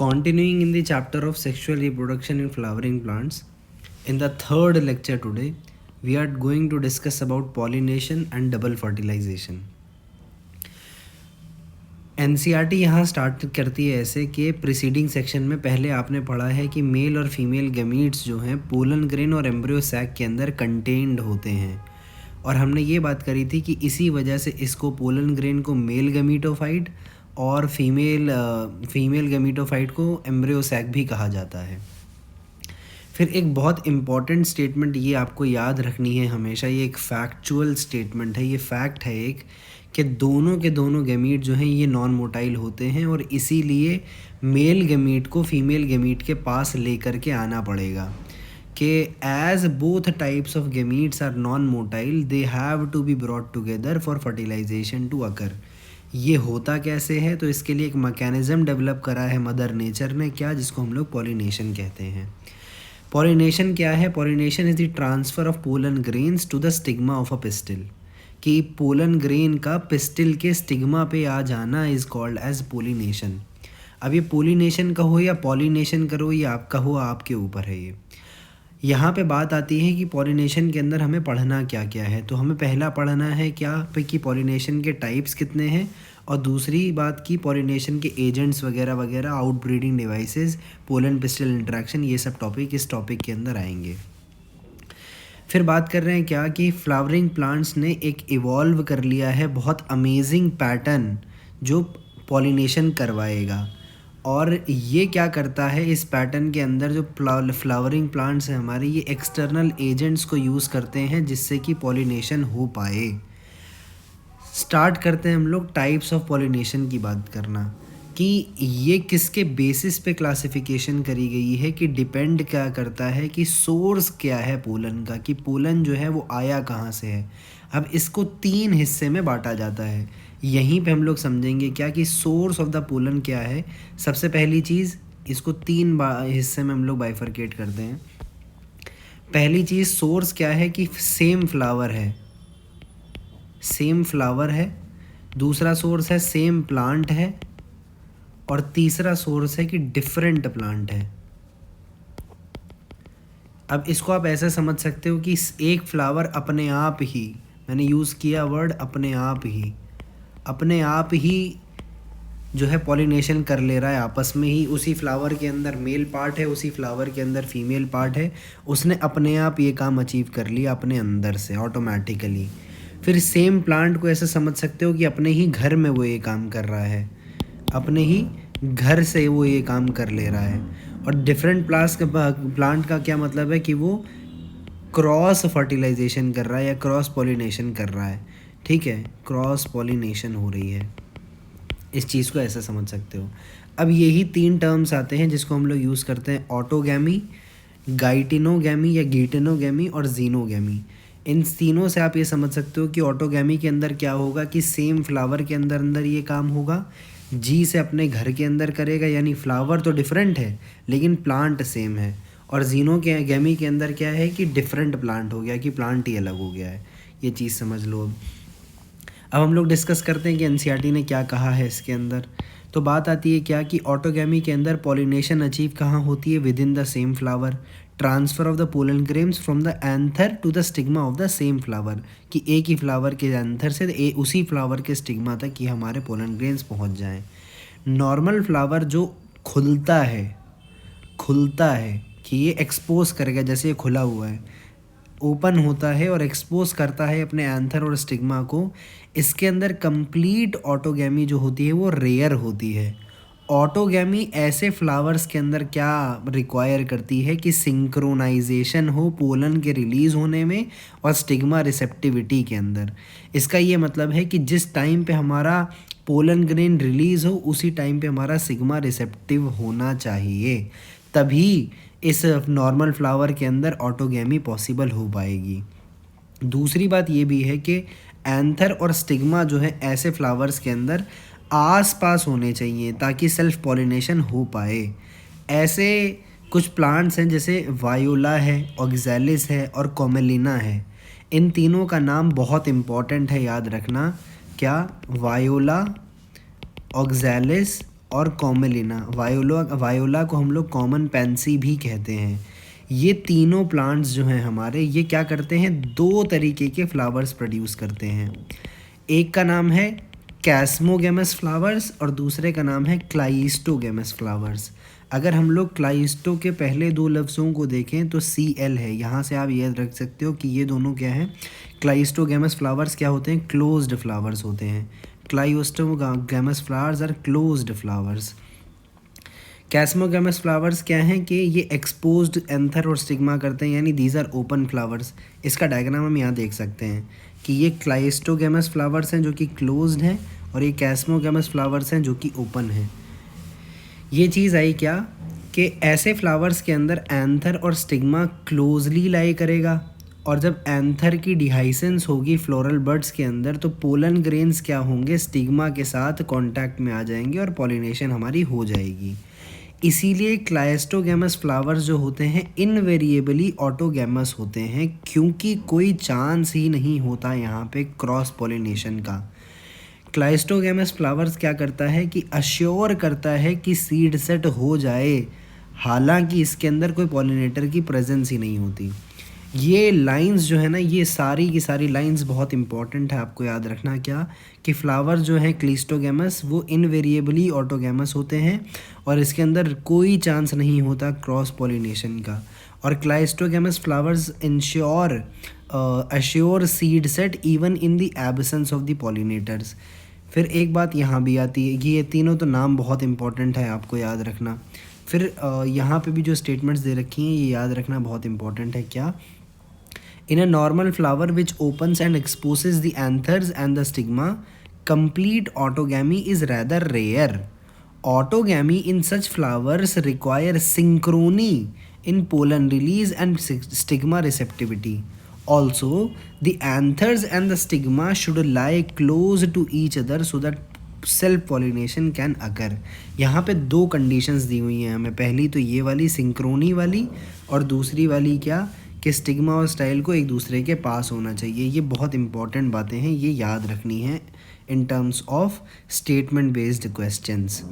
Continuing in the chapter of sexual reproduction in flowering plants, in the third lecture today, we are going to discuss about pollination and double fertilization. NCERT यहाँ start करती है ऐसे कि preceding section में पहले आपने पढ़ा है कि मेल और फीमेल गैमीट्स जो हैं पोलन ग्रेन और एम्ब्रियो सैक के अंदर कंटेन्ड होते हैं, और हमने ये बात करी थी कि इसी वजह से इसको पोलन ग्रेन को मेल गैमीटोफाइट और फीमेल गैमीटोफाइट को एम्ब्रियो सैक भी कहा जाता है। फिर एक बहुत इम्पॉर्टेंट स्टेटमेंट ये आपको याद रखनी है हमेशा, ये एक फैक्चुअल स्टेटमेंट है, ये फैक्ट है एक, कि दोनों के दोनों गैमीट जो हैं ये नॉन मोटाइल होते हैं और इसीलिए मेल गैमीट को फीमेल गैमीट के पास लेकर के आना पड़ेगा कि as both types of gametes are non motile they have to be brought together for fertilisation to occur. ये होता कैसे है? तो इसके लिए एक मैकेनिज़्म डेवलप करा है मदर नेचर ने, क्या, जिसको हम लोग पॉलिनेशन कहते हैं। पॉलिनेशन क्या है? Pollination is the transfer of pollen grains to the stigma of a pistil, कि पोलन ग्रेन का पिस्टिल के स्टिग्मा पे आ जाना इज़ कॉल्ड एज पोलिनेशन। अब ये पोलिनेशन कहो या पॉलिनेशन करो, ये आप कहो, आपके ऊपर है। ये यहाँ पे बात आती है कि पॉलिनेशन के अंदर हमें पढ़ना क्या क्या है। तो हमें पहला पढ़ना है क्या पे कि पॉलिनेशन के टाइप्स कितने हैं, और दूसरी बात की पॉलिनेशन के एजेंट्स वगैरह वगैरह, out breeding devices, pollen pistil interaction, ये सब टॉपिक इस टॉपिक के अंदर आएंगे। फिर बात कर रहे हैं क्या कि फ्लावरिंग प्लांट्स ने एक इवॉल्व कर लिया है बहुत अमेजिंग पैटर्न जो पॉलिनेशन करवाएगा, और ये क्या करता है इस पैटर्न के अंदर, जो फ्लावरिंग प्लांट्स हैं हमारे, ये एक्सटर्नल एजेंट्स को यूज़ करते हैं जिससे कि पॉलिनेशन हो पाए। स्टार्ट करते हैं हम लोग टाइप्स ऑफ पॉलिनेशन की बात करना, कि ये किसके बेसिस पे क्लासिफिकेशन करी गई है, कि डिपेंड क्या करता है कि सोर्स क्या है पोलन का, कि पोलन जो है वो आया कहाँ से है। अब इसको 3 हिस्से में बांटा जाता है, यहीं पे हम लोग समझेंगे क्या कि सोर्स ऑफ द पोलन क्या है। सबसे पहली चीज़, इसको 3 हिस्से में हम लोग बाइफरकेट करते हैं। पहली चीज़ सोर्स क्या है कि सेम फ्लावर है, सेम फ्लावर है। दूसरा सोर्स है सेम प्लांट है, और तीसरा सोर्स है कि डिफरेंट प्लांट है। अब इसको आप ऐसे समझ सकते हो कि एक फ्लावर अपने आप ही, मैंने यूज़ किया वर्ड अपने आप ही जो है पॉलिनेशन कर ले रहा है आपस में ही। उसी फ्लावर के अंदर मेल पार्ट है, उसी फ्लावर के अंदर फीमेल पार्ट है, उसने अपने आप ये काम अचीव कर लिया अपने अंदर से ऑटोमेटिकली। फिर सेम प्लांट को ऐसे समझ सकते हो कि अपने ही घर में वो ये काम कर रहा है, अपने ही घर से वो ये काम कर ले रहा है। और डिफरेंट प्लांट का क्या मतलब है कि वो क्रॉस फर्टिलाइजेशन कर रहा है या क्रॉस पॉलिनेशन कर रहा है, ठीक है, क्रॉस पॉलिनेशन हो रही है। इस चीज़ को ऐसे समझ सकते हो। अब यही 3 टर्म्स आते हैं जिसको हम लोग यूज़ करते हैं, ऑटोगैमी, गाइटिनोगैमी या गीटिनोगैमी और जीनोगैमी। इन तीनों से आप ये समझ सकते हो कि ऑटोगैमी के अंदर क्या होगा कि सेम फ्लावर के अंदर ये काम होगा, जी से अपने घर के अंदर करेगा, यानी फ्लावर तो डिफरेंट है लेकिन प्लांट सेम है। और जीनो के गैमी के अंदर क्या है कि डिफरेंट प्लांट हो गया, कि प्लांट ही अलग हो गया है। ये चीज़ समझ लो। अब हम लोग डिस्कस करते हैं कि एनसीईआरटी ने क्या कहा है इसके अंदर। तो बात आती है क्या कि ऑटोगैमी के अंदर पॉलिनेशन अचीव कहाँ होती है, within the same flower, transfer of the pollen grains from the anther to the stigma of the same flower, कि एक ही फ्लावर के एंथर से उसी फ्लावर के स्टिग्मा तक कि हमारे पोलन ग्रेन्स पहुंच जाएं। नॉर्मल फ्लावर जो खुलता है कि ये एक्सपोज करेगा, जैसे ये खुला हुआ है, ओपन होता है और एक्सपोज करता है अपने एंथर और स्टिग्मा को, इसके अंदर कंप्लीट ऑटोगैमी जो होती है वो रेयर होती है। ऑटोगैमी ऐसे फ्लावर्स के अंदर क्या रिक्वायर करती है कि सिंक्रोनाइजेशन हो पोलन के रिलीज़ होने में और स्टिग्मा रिसेप्टिविटी के अंदर। इसका ये मतलब है कि जिस टाइम पे हमारा पोलन ग्रेन रिलीज़ हो उसी टाइम पे हमारा सिग्मा रिसेप्टिव होना चाहिए, तभी इस नॉर्मल फ्लावर के अंदर ऑटोगैमी पॉसिबल हो पाएगी। दूसरी बात ये भी है कि एंथर और स्टिग्मा जो है ऐसे फ्लावर्स के अंदर आसपास होने चाहिए ताकि सेल्फ पॉलिनेशन हो पाए। ऐसे कुछ प्लांट्स हैं जैसे वायोला है, ऑक्सैलिस है और कोमेलिना है। इन तीनों का नाम बहुत इम्पॉर्टेंट है, याद रखना। क्या? वायोला, ऑक्सैलिस और कॉमेलिना। वायोला को हम लोग कॉमन पैंसी भी कहते हैं। ये तीनों प्लांट्स जो हैं हमारे, ये क्या करते हैं, दो तरीके के फ्लावर्स प्रोड्यूस करते हैं। एक का नाम है कैस्मोगेमस फ्लावर्स और दूसरे का नाम है क्लाइस्टोगेमस फ्लावर्स। अगर हम लोग क्लाइस्टो के पहले दो लफ्ज़ों को देखें तो CL है, यहाँ से आप याद रख सकते हो कि ये दोनों क्या हैं, क्लाइस्टोगेमस फ्लावर्स क्या होते हैं, क्लोज्ड फ्लावर्स होते हैं। Cleistogamous flowers are closed flowers. Chasmogamous flowers क्या हैं कि ये एक्सपोज्ड एंथर और स्टिग्मा करते हैं, यानी दीज आर ओपन फ्लावर्स। इसका डायग्राम हम यहाँ देख सकते हैं कि ये क्लाइस्टोगेमस फ्लावर्स हैं जो कि क्लोज्ड हैं और ये कैस्मोगेमस फ्लावर्स हैं जो कि ओपन हैं। ये चीज़ आई क्या कि ऐसे फ्लावर्स के अंदर एंथर और स्टिग्मा क्लोजली लाई करेगा, और जब एंथर की डिहाइसेंस होगी फ्लोरल बड्स के अंदर तो पोलन ग्रेन्स क्या होंगे, स्टिग्मा के साथ कांटेक्ट में आ जाएंगे और पॉलिनेशन हमारी हो जाएगी। इसीलिए क्लाइस्टोगेमस फ्लावर्स जो होते हैं इनवेरिएबली ऑटोगेमस होते हैं, क्योंकि कोई चांस ही नहीं होता यहाँ पे क्रॉस पॉलिनेशन का। क्लाइस्टोगेमस फ्लावर्स क्या करता है कि अश्योर करता है कि सीड सेट हो जाए, हालांकि इसके अंदर कोई पॉलिनेटर की प्रेजेंस ही नहीं होती। ये लाइंस जो है ना, ये सारी की सारी लाइंस बहुत इंपॉर्टेंट है, आपको याद रखना क्या कि फ्लावर जो है क्लिस्टोगेमस वो इनवेरिएबली ऑटोगेमस होते हैं और इसके अंदर कोई चांस नहीं होता क्रॉस पॉलिनेशन का। और cleistogamous flowers assure seed set even in the absence of the pollinators. फिर एक बात यहाँ भी आती है कि ये तीनों तो नाम बहुत इंपॉर्टेंट है, आपको याद रखना। फिर यहाँ पे भी जो स्टेटमेंट्स दे रखी हैं ये याद रखना बहुत इंपॉर्टेंट है। क्या, in a normal flower which opens and exposes the anthers and the stigma, complete autogamy is rather rare. Autogamy in such flowers require synchrony in pollen release and stigma receptivity. Also, the anthers and the stigma should lie close to each other so that self pollination can occur. यहाँ पे दो conditions दी हुई हैं हमें, पहली तो ये वाली सिंक्रोनी वाली और दूसरी वाली क्या कि स्टिग्मा और स्टाइल को एक दूसरे के पास होना चाहिए। ये बहुत इंपॉर्टेंट बातें हैं, ये याद रखनी है in terms of statement based questions.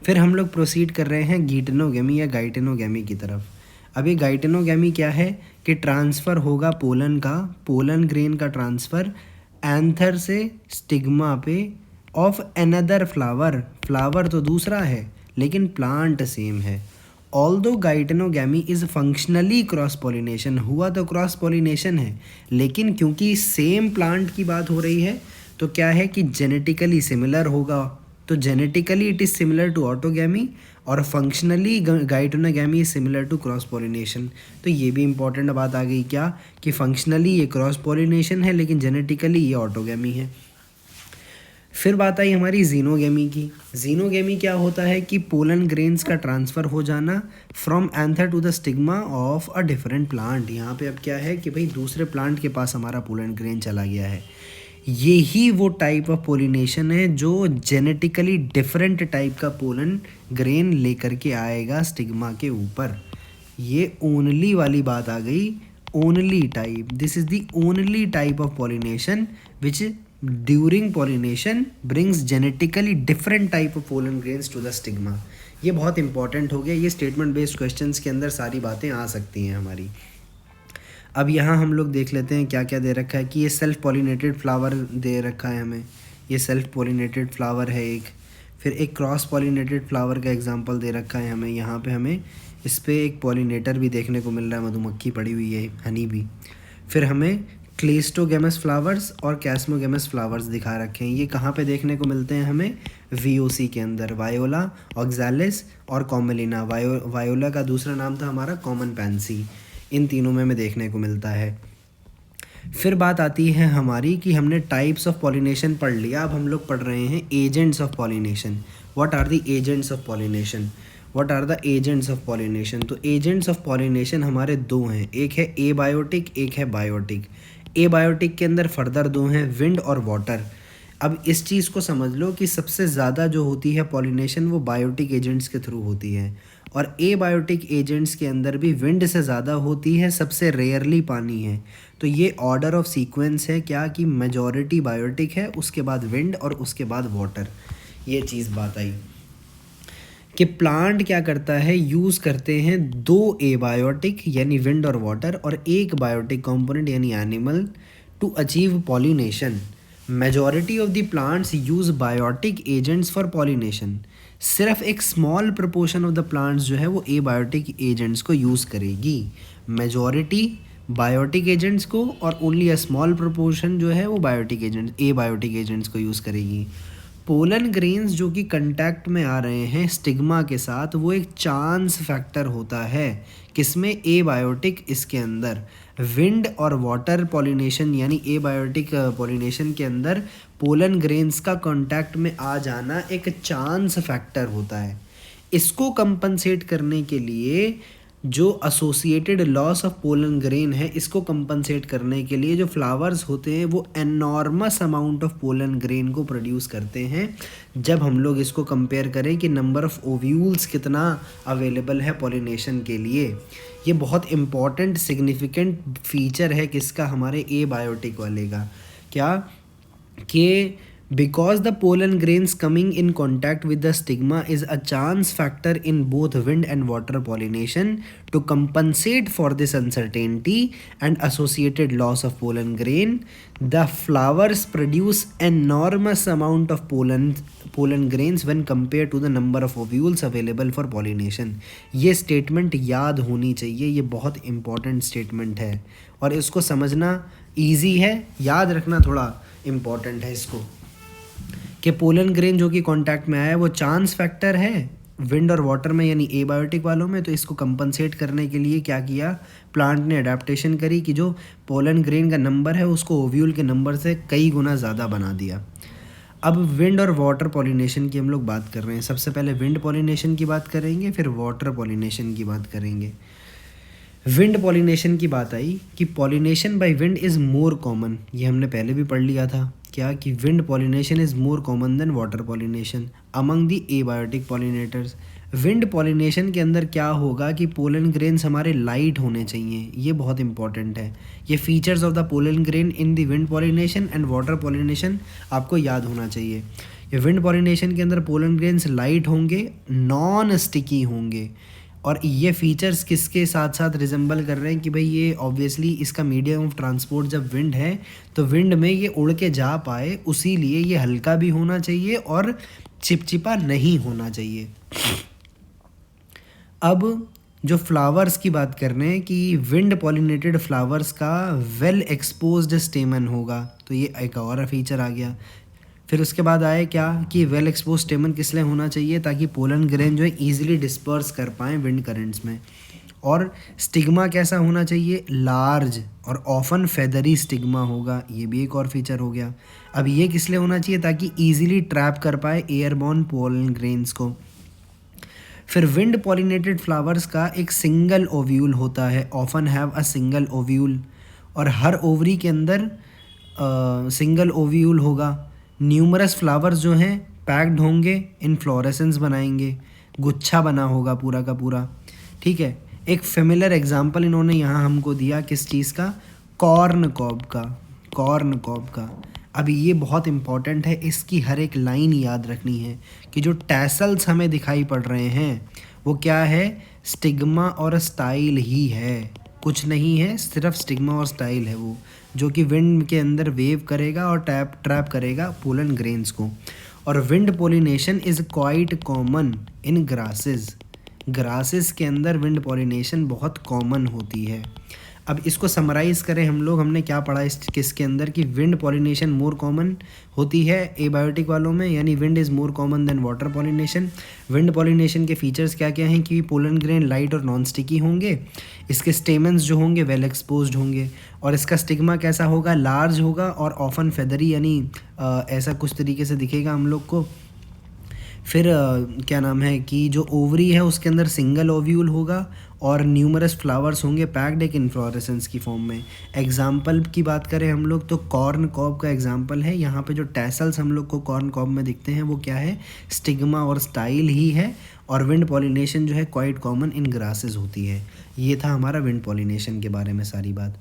फिर हम लोग प्रोसीड कर रहे हैं गीटेनोगेमी या गाइटेनोगेमी की तरफ। अब ये गाइटेनोगेमी क्या है कि ट्रांसफ़र होगा पोलन का, पोलन ग्रेन का ट्रांसफ़र एंथर से स्टिग्मा पे ऑफ अनदर फ्लावर। फ्लावर तो दूसरा है लेकिन प्लांट सेम है। Although geitonogamy is functionally cross pollination, हुआ तो क्रॉस पॉलिनेशन है लेकिन क्योंकि सेम प्लांट की बात हो रही है तो क्या है कि जेनेटिकली सिमिलर होगा, तो genetically it is similar to autogamy और functionally geitonogamy is similar to cross pollination. तो ये भी इंपॉर्टेंट बात आ गई क्या कि फंक्शनली ये क्रॉस पॉलिनेशन है लेकिन जेनेटिकली ये ऑटोगेमी है। फिर बात आई हमारी जीनोगेमी की। जीनोगेमी क्या होता है कि पोलन ग्रेन्स का ट्रांसफ़र हो जाना from anther to the stigma of a different plant. यहाँ पे अब क्या है कि भाई दूसरे प्लांट के पास हमारा पोलन ग्रेन चला गया है। यही वो टाइप ऑफ पोलिनेशन है जो जेनेटिकली डिफरेंट टाइप का पोलन ग्रेन लेकर के आएगा स्टिग्मा के ऊपर। ये ओनली वाली बात आ गई, only type, this is the only type of pollination which during pollination brings genetically different type of pollen grains to the stigma. ये बहुत इंपॉर्टेंट हो गया, ये स्टेटमेंट बेस्ड क्वेश्चंस के अंदर सारी बातें आ सकती हैं हमारी। अब यहाँ हम लोग देख लेते हैं क्या क्या दे रखा है कि ये सेल्फ पॉलिनेटेड फ्लावर दे रखा है हमें, ये सेल्फ पॉलिनेटेड फ्लावर है एक। फिर एक क्रॉस पॉलिनेटेड फ्लावर का एग्जांपल दे रखा है हमें, यहाँ पे हमें इस पर एक पॉलिनेटर भी देखने को मिल रहा है, मधुमक्खी पड़ी हुई है, हनी भी। फिर हमें क्लिस्टोगेमस फ्लावर्स और कैस्मोगेमस फ्लावर्स दिखा रखे हैं। ये कहाँ पे देखने को मिलते हैं हमें, VOC के अंदर, वायोला, ऑक्सैलिस और कॉमेलिना। वायोला का दूसरा नाम था हमारा कॉमन पैंसी। इन तीनों में हमें देखने को मिलता है। फिर बात आती है हमारी कि हमने टाइप्स ऑफ पॉलिनेशन पढ़ लिया, अब हम लोग पढ़ रहे हैं agents of pollination. What are the agents of pollination, what are the agents of pollination. तो एजेंट्स ऑफ पॉलिनेशन हमारे दो हैं, एक है एबायोटिक, एक है बायोटिक। एबायोटिक के अंदर फर्दर दो हैं, विंड और वाटर। अब इस चीज़ को समझ लो कि सबसे ज़्यादा जो होती है पॉलिनेशन वो बायोटिक एजेंट्स के थ्रू होती है, और एबायोटिक एजेंट्स के अंदर भी विंड से ज़्यादा होती है, सबसे रेयरली पानी है। तो ये ऑर्डर ऑफ सीक्वेंस है क्या कि मेजॉरिटी बायोटिक है, उसके बाद विंड और उसके बाद वाटर। ये चीज़ बात आई। कि प्लांट क्या करता है, यूज़ करते हैं दो एबायोटिक यानी विंड और वाटर और एक बायोटिक कंपोनेंट यानी animal to achieve pollination. Majority of the plants use biotic agents for pollination. सिर्फ एक small proportion of the plants जो है वो एबायोटिक एजेंट्स को यूज़ करेगी। मेजॉरिटी बायोटिक एजेंट्स को और ओनली अ स्मॉल प्रोपोर्शन जो है वो बायोटिक एजेंट्स एबायोटिक एजेंट्स को यूज़ करेगी। पोलन ग्रेन्स जो कि कंटैक्ट में आ रहे हैं स्टिग्मा के साथ, वो एक चांस फैक्टर होता है किसमें, एबायोटिक इसके अंदर। विंड और वाटर पॉलिनेशन यानी एबायोटिक पॉलिनेशन के अंदर पोलन ग्रेन्स का कांटेक्ट में आ जाना एक चांस फैक्टर होता है। इसको कंपनसेट करने के लिए जो associated loss of pollen grain है, इसको कंपनसेट करने के लिए जो फ्लावर्स होते हैं वो enormous amount of pollen grain को प्रोड्यूस करते हैं। जब हम लोग इसको कंपेयर करें कि नंबर ऑफ ओव्यूल्स कितना अवेलेबल है पॉलिनेशन के लिए, ये बहुत इम्पॉर्टेंट सिग्निफिकेंट फीचर है किसका, हमारे एबायोटिक वाले का। क्या कि because the pollen grains coming in contact with the stigma is a chance factor in both wind and water pollination, to compensate for this uncertainty and associated loss of pollen grain, the flowers produce enormous amount of pollen grains when compared to the number of ovules available for pollination। ये statement याद होनी चाहिए, ये बहुत important statement है और इसको समझना ईजी है, याद रखना थोड़ा इम्पॉर्टेंट है इसको, कि पोलन ग्रेन जो कि कांटेक्ट में आया है वो चांस फैक्टर है विंड और वाटर में यानी एबायोटिक वालों में। तो इसको कंपनसेट करने के लिए क्या किया, प्लांट ने अडेप्टेशन करी कि जो पोलन ग्रेन का नंबर है उसको ओव्यूल के नंबर से कई गुना ज़्यादा बना दिया। अब विंड और वाटर पॉलिनेशन की हम लोग बात कर रहे हैं। सबसे पहले विंड पॉलिनेशन की बात करेंगे, फिर वाटर पॉलिनेशन की बात करेंगे। विंड पॉलिनेशन की बात आई कि pollination by wind is more common, ये हमने पहले भी पढ़ लिया था क्या, कि wind pollination is more common than water pollination among the abiotic pollinators. Wind pollination के अंदर क्या होगा कि पोलन ग्रेन्स हमारे लाइट होने चाहिए, ये बहुत इंपॉर्टेंट है। ये features of the pollen grain in the wind pollination and water pollination आपको याद होना चाहिए। ये विंड पॉलिनेशन के अंदर पोलन ग्रेन्स लाइट होंगे, नॉन स्टिकी होंगे, और ये फीचर्स किसके साथ साथ रिजेंबल कर रहे हैं कि भाई ये ऑब्वियसली इसका मीडियम ऑफ ट्रांसपोर्ट जब विंड है तो विंड में ये उड़ के जा पाए, उसी लिए ये हल्का भी होना चाहिए और चिपचिपा नहीं होना चाहिए। अब जो फ्लावर्स की बात कर रहे हैं कि विंड पॉलिनेटेड फ्लावर्स का वेल एक्सपोज्ड स्टेमन होगा, तो ये एक और फीचर आ गया। फिर उसके बाद आए क्या कि वेल एक्सपोज स्टेमन किस लिए होना चाहिए, ताकि पोलन ग्रेन जो है ईजिली डिस्पर्स कर पाएँ विंड करंट्स में। और स्टिग्मा कैसा होना चाहिए, लार्ज और ऑफन फेदरी स्टिग्मा होगा, ये भी एक और फीचर हो गया। अब ये किस लिए होना चाहिए, ताकि ईजिली ट्रैप कर पाए एयरबॉर्न पोलन ग्रेन्स को। फिर विंड पॉलिनेटेड फ्लावर्स का एक सिंगल ओव्यूल होता है, often have a single ovule, और हर ओवरी के अंदर सिंगल ओव्यूल होगा। न्यूमरस फ्लावर्स जो हैं पैक्ड होंगे, इनफ्लोरेसेंस बनाएंगे, गुच्छा बना होगा पूरा का पूरा, ठीक है। एक फेमिलर एग्जांपल इन्होंने यहाँ हमको दिया किस चीज़ का, कॉर्न कॉब का, कॉर्न कॉब का। अब ये बहुत इंपॉर्टेंट है, इसकी हर एक लाइन याद रखनी है कि जो टैसल्स हमें दिखाई पड़ रहे हैं वो क्या है, स्टिग्मा और स्टाइल ही है, कुछ नहीं है, सिर्फ स्टिग्मा और स्टाइल है वो, जो कि विंड के अंदर वेव करेगा और ट्रैप करेगा पोलन ग्रेन्स को। और wind pollination is quite common in grasses, grasses के अंदर विंड पॉलिनेशन बहुत कॉमन होती है। अब इसको समराइज़ करें हम लोग, हमने क्या पढ़ा इस किसके अंदर कि विंड पॉलिनेशन मोर कॉमन होती है एबायोटिक वालों में, यानी wind is more common than water pollination. Wind pollination के फीचर्स क्या क्या हैं कि पोलन ग्रेन लाइट और नॉन स्टिकी होंगे, इसके स्टेमन्स जो होंगे वेल एक्सपोज्ड होंगे, और इसका स्टिग्मा कैसा होगा, लार्ज होगा और ऑफन फेदरी, यानी ऐसा कुछ तरीके से दिखेगा हम लोग को। फिर क्या नाम है कि जो ओवरी है उसके अंदर सिंगल ओव्यूल होगा और न्यूमरस फ्लावर्स होंगे पैक्ड एक इन्फ्लोरेसेंस की फॉर्म में। एग्जाम्पल की बात करें हम लोग तो कॉर्न कॉब का एग्जाम्पल है, यहाँ पे जो टैसल्स हम लोग को कॉर्न कॉब में दिखते हैं वो क्या है, स्टिग्मा और स्टाइल ही है। और विंड पॉलिनेशन जो है क्वाइट कॉमन इन ग्रासेस होती है। ये था हमारा विंड पॉलिनेशन के बारे में सारी बात।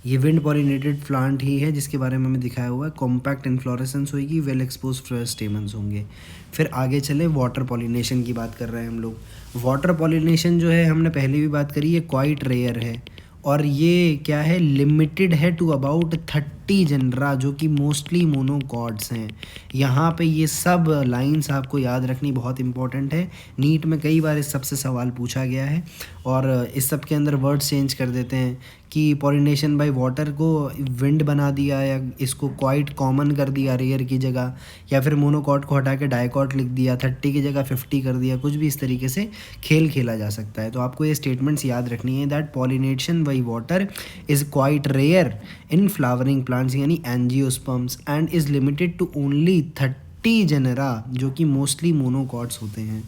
ये विंड पॉलिनेटेड प्लांट ही है जिसके बारे में हमें दिखाया हुआ है। कॉम्पैक्ट इन्फ्लोरेसेंस होगी, वेल एक्सपोज्ड स्टेमन्स होंगे। फिर आगे चले, वाटर पॉलिनेशन की बात कर रहे हैं हम लोग। वाटर पॉलिनेशन जो है हमने पहले भी बात करी, ये क्वाइट रेयर है और ये क्या है, लिमिटेड है टू अबाउट 30 जनरा, जो कि मोस्टली मोनोकॉट्स हैं। यहाँ पे ये सब लाइंस आपको याद रखनी बहुत इंपॉर्टेंट है। नीट में कई बार इस सब से सवाल पूछा गया है और इस सब के अंदर वर्ड्स चेंज कर देते हैं कि पॉलिनेशन बाय वाटर को विंड बना दिया या इसको क्वाइट कॉमन कर दिया रेयर की जगह, या फिर मोनोकॉट को हटा के डाइकॉट लिख दिया, 30 की जगह 50 कर दिया, कुछ भी इस तरीके से खेल खेला जा सकता है। तो आपको ये स्टेटमेंट्स याद रखनी है that pollination by water is quite rare in flowering plants यानी angiosperms and is limited to only 30 genera, जो कि मोस्टली मोनोकॉट्स होते हैं।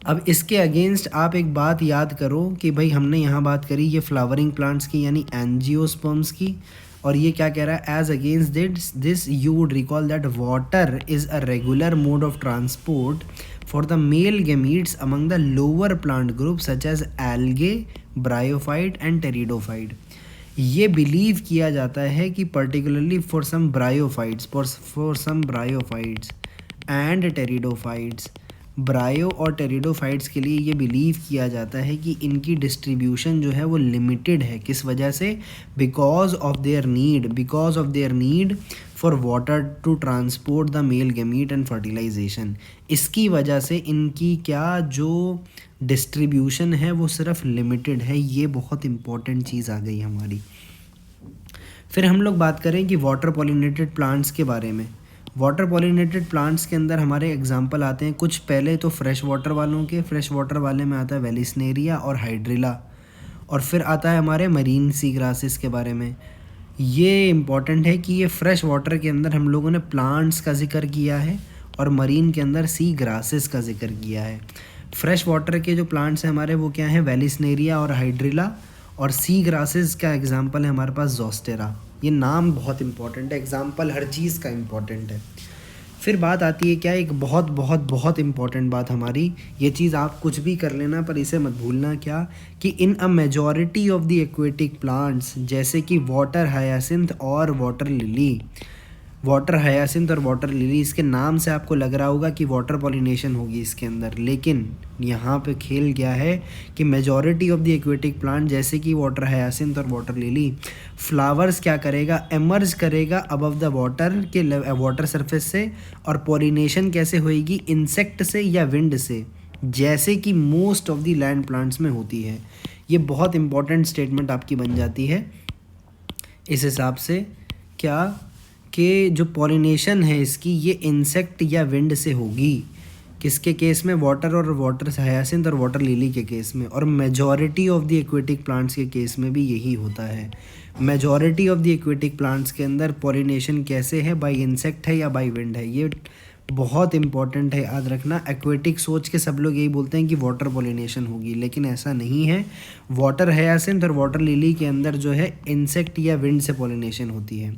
अब इसके अगेंस्ट आप एक बात याद करो कि भाई हमने यहाँ बात करी ये फ्लावरिंग प्लांट्स की यानी एंजियोस्पर्म्स की, और ये क्या कह रहा है, as against this you would recall that water is a regular mode of transport for the male gametes among the lower plant group such as algae, bryophyte and pteridophyte. ये बिलीव किया जाता है कि particularly for some bryophytes and pteridophytes, bryo और pteridophytes के लिए ये believe किया जाता है कि इनकी डिस्ट्रीब्यूशन जो है वो लिमिटेड है। किस वजह से, because of their need for water to transport the male gamete and fertilisation. इसकी वजह से इनकी क्या जो डिस्ट्रीब्यूशन है वो सिर्फ लिमिटेड है। ये बहुत इंपॉर्टेंट चीज़ आ गई हमारी। फिर हम लोग बात करें कि वाटर पॉलिनेटेड प्लांट्स के बारे में। वाटर पॉलिनेटेड प्लांट्स के अंदर हमारे एग्जांपल आते हैं कुछ, पहले तो फ्रेश वाटर वालों के। फ्रेश वाटर वाले में आता है वेलिस्नेरिया और हाइड्रिला, और फिर आता है हमारे मरीन सी ग्रासेस के बारे में। ये इम्पॉर्टेंट है कि ये फ्रेश वाटर के अंदर हम लोगों ने प्लांट्स का जिक्र किया है और मरीन के अंदर सी ग्रासेस का जिक्र किया है। फ्रेश वाटर के जो प्लांट्स हैं हमारे वो क्या हैं, वेलिस्नेरिया और हाइड्रिला, और सी ग्रासेस का एग्जांपल है हमारे पास जोस्टेरा। ये नाम बहुत इंपॉर्टेंट है, एग्जांपल हर चीज़ का इम्पॉर्टेंट है। फिर बात आती है क्या, एक बहुत बहुत बहुत इंपॉर्टेंट बात हमारी, ये चीज़ आप कुछ भी कर लेना पर इसे मत भूलना, क्या कि in a majority of the aquatic plants, जैसे कि वाटर हायासिंथ और वाटर लिली, इसके नाम से आपको लग रहा होगा कि वाटर पॉलिनेशन होगी इसके अंदर, लेकिन यहाँ पे खेल क्या है कि majority of the aquatic plant जैसे कि वाटर हायासिंथ और वाटर लिली, फ्लावर्स क्या करेगा, एमर्ज करेगा अबव द वाटर के वाटर सरफेस से, और पॉलिनेशन कैसे होएगी, इंसेक्ट से या विंड से, जैसे कि most of the land plants में होती है। ये बहुत इंपॉर्टेंट स्टेटमेंट आपकी बन जाती है इस हिसाब से, क्या कि जो पॉलिनेशन है इसकी ये इंसेक्ट या विंड से होगी। किसके केस में, वाटर और वाटर हायासिंथ और वाटर लिली के केस में, और majority of the aquatic plants के केस में भी यही होता है। Majority of the aquatic plants के अंदर पॉलिनेशन कैसे है, बाय इंसेक्ट है या बाय विंड है। ये बहुत इंपॉर्टेंट है, याद रखना। एक्वेटिक सोच के सब लोग यही बोलते हैं कि वाटर पॉलिनेशन होगी, लेकिन ऐसा नहीं है। वाटर हायासिंथ और वाटर लिली के अंदर जो है इंसेक्ट या विंड से पॉलिनेशन होती है।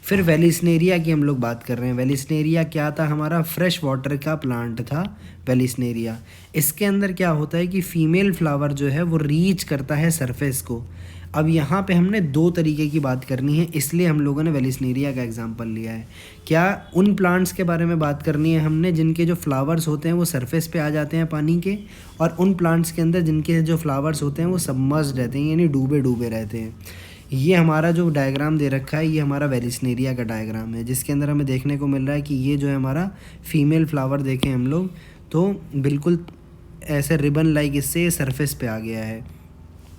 फिर वेलिस्नेरिया की हम लोग बात कर रहे हैं। वेलिस्नेरिया क्या था, हमारा फ्रेश वाटर का प्लांट था वेलिस्नेरिया। इसके अंदर क्या होता है कि फीमेल फ्लावर जो है वो रीच करता है सरफेस को। अब यहाँ पे हमने दो तरीके की बात करनी है, इसलिए हम लोगों ने वेलिस्नेरिया का एग्जांपल लिया है। क्या उन प्लांट्स के बारे में बात करनी है हमने जिनके जो फ्लावर्स होते हैं वो सरफेस पे आ जाते हैं पानी के, और उन प्लांट्स के अंदर जिनके जो फ्लावर्स होते हैं वो सबमर्ज्ड रहते हैं यानी डूबे डूबे रहते हैं। ये हमारा जो डायग्राम दे रखा है ये हमारा वेलिस्नेरिया का डायग्राम है, जिसके अंदर हमें देखने को मिल रहा है कि ये जो है हमारा फीमेल फ्लावर देखें हम लोग तो बिल्कुल ऐसे रिबन लाइक इससे सरफेस पे आ गया है